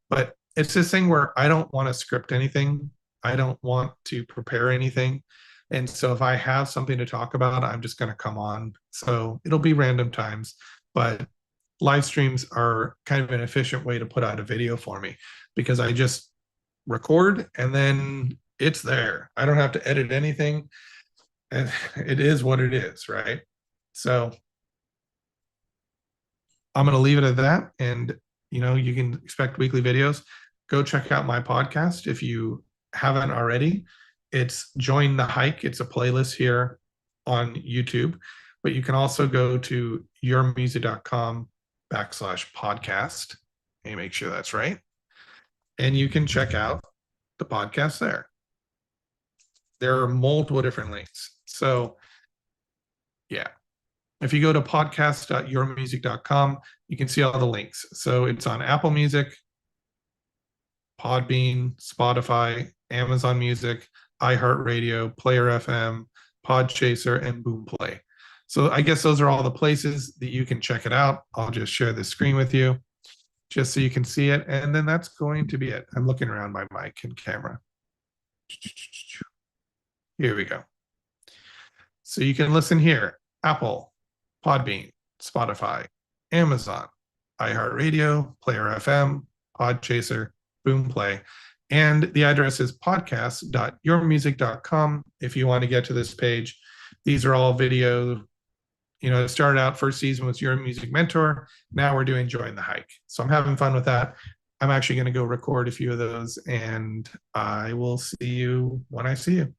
Speaker 1: but it's this thing where I don't want to script anything. I don't want to prepare anything. And so if I have something to talk about, I'm just going to come on. So it'll be random times, but live streams are kind of an efficient way to put out a video for me because I just record and then it's there. I don't have to edit anything. And it is what it is, right? So I'm going to leave it at that. And, you can expect weekly videos. Go check out my podcast if you haven't already. It's Join the Hike. It's a playlist here on YouTube, but you can also go to UreMusic.com/podcast and make sure that's right. And you can check out the podcast there. There are multiple different links. So, yeah. If you go to podcast.uremusic.com, you can see all the links. So it's on Apple Music, Podbean, Spotify, Amazon Music, iHeartRadio, Player FM, Podchaser, and Boomplay. So I guess those are all the places that you can check it out. I'll just share the screen with you just so you can see it. And then that's going to be it. I'm looking around my mic and camera. Here we go. So you can listen here, Apple, Podbean, Spotify, Amazon, iHeartRadio, Player FM, Podchaser, Boomplay. And the address is podcast.uremusic.com if you want to get to this page. These are all video. It started out first season was Your Music Mentor. Now we're doing Join the Hike. So I'm having fun with that. I'm actually going to go record a few of those and I will see you when I see you.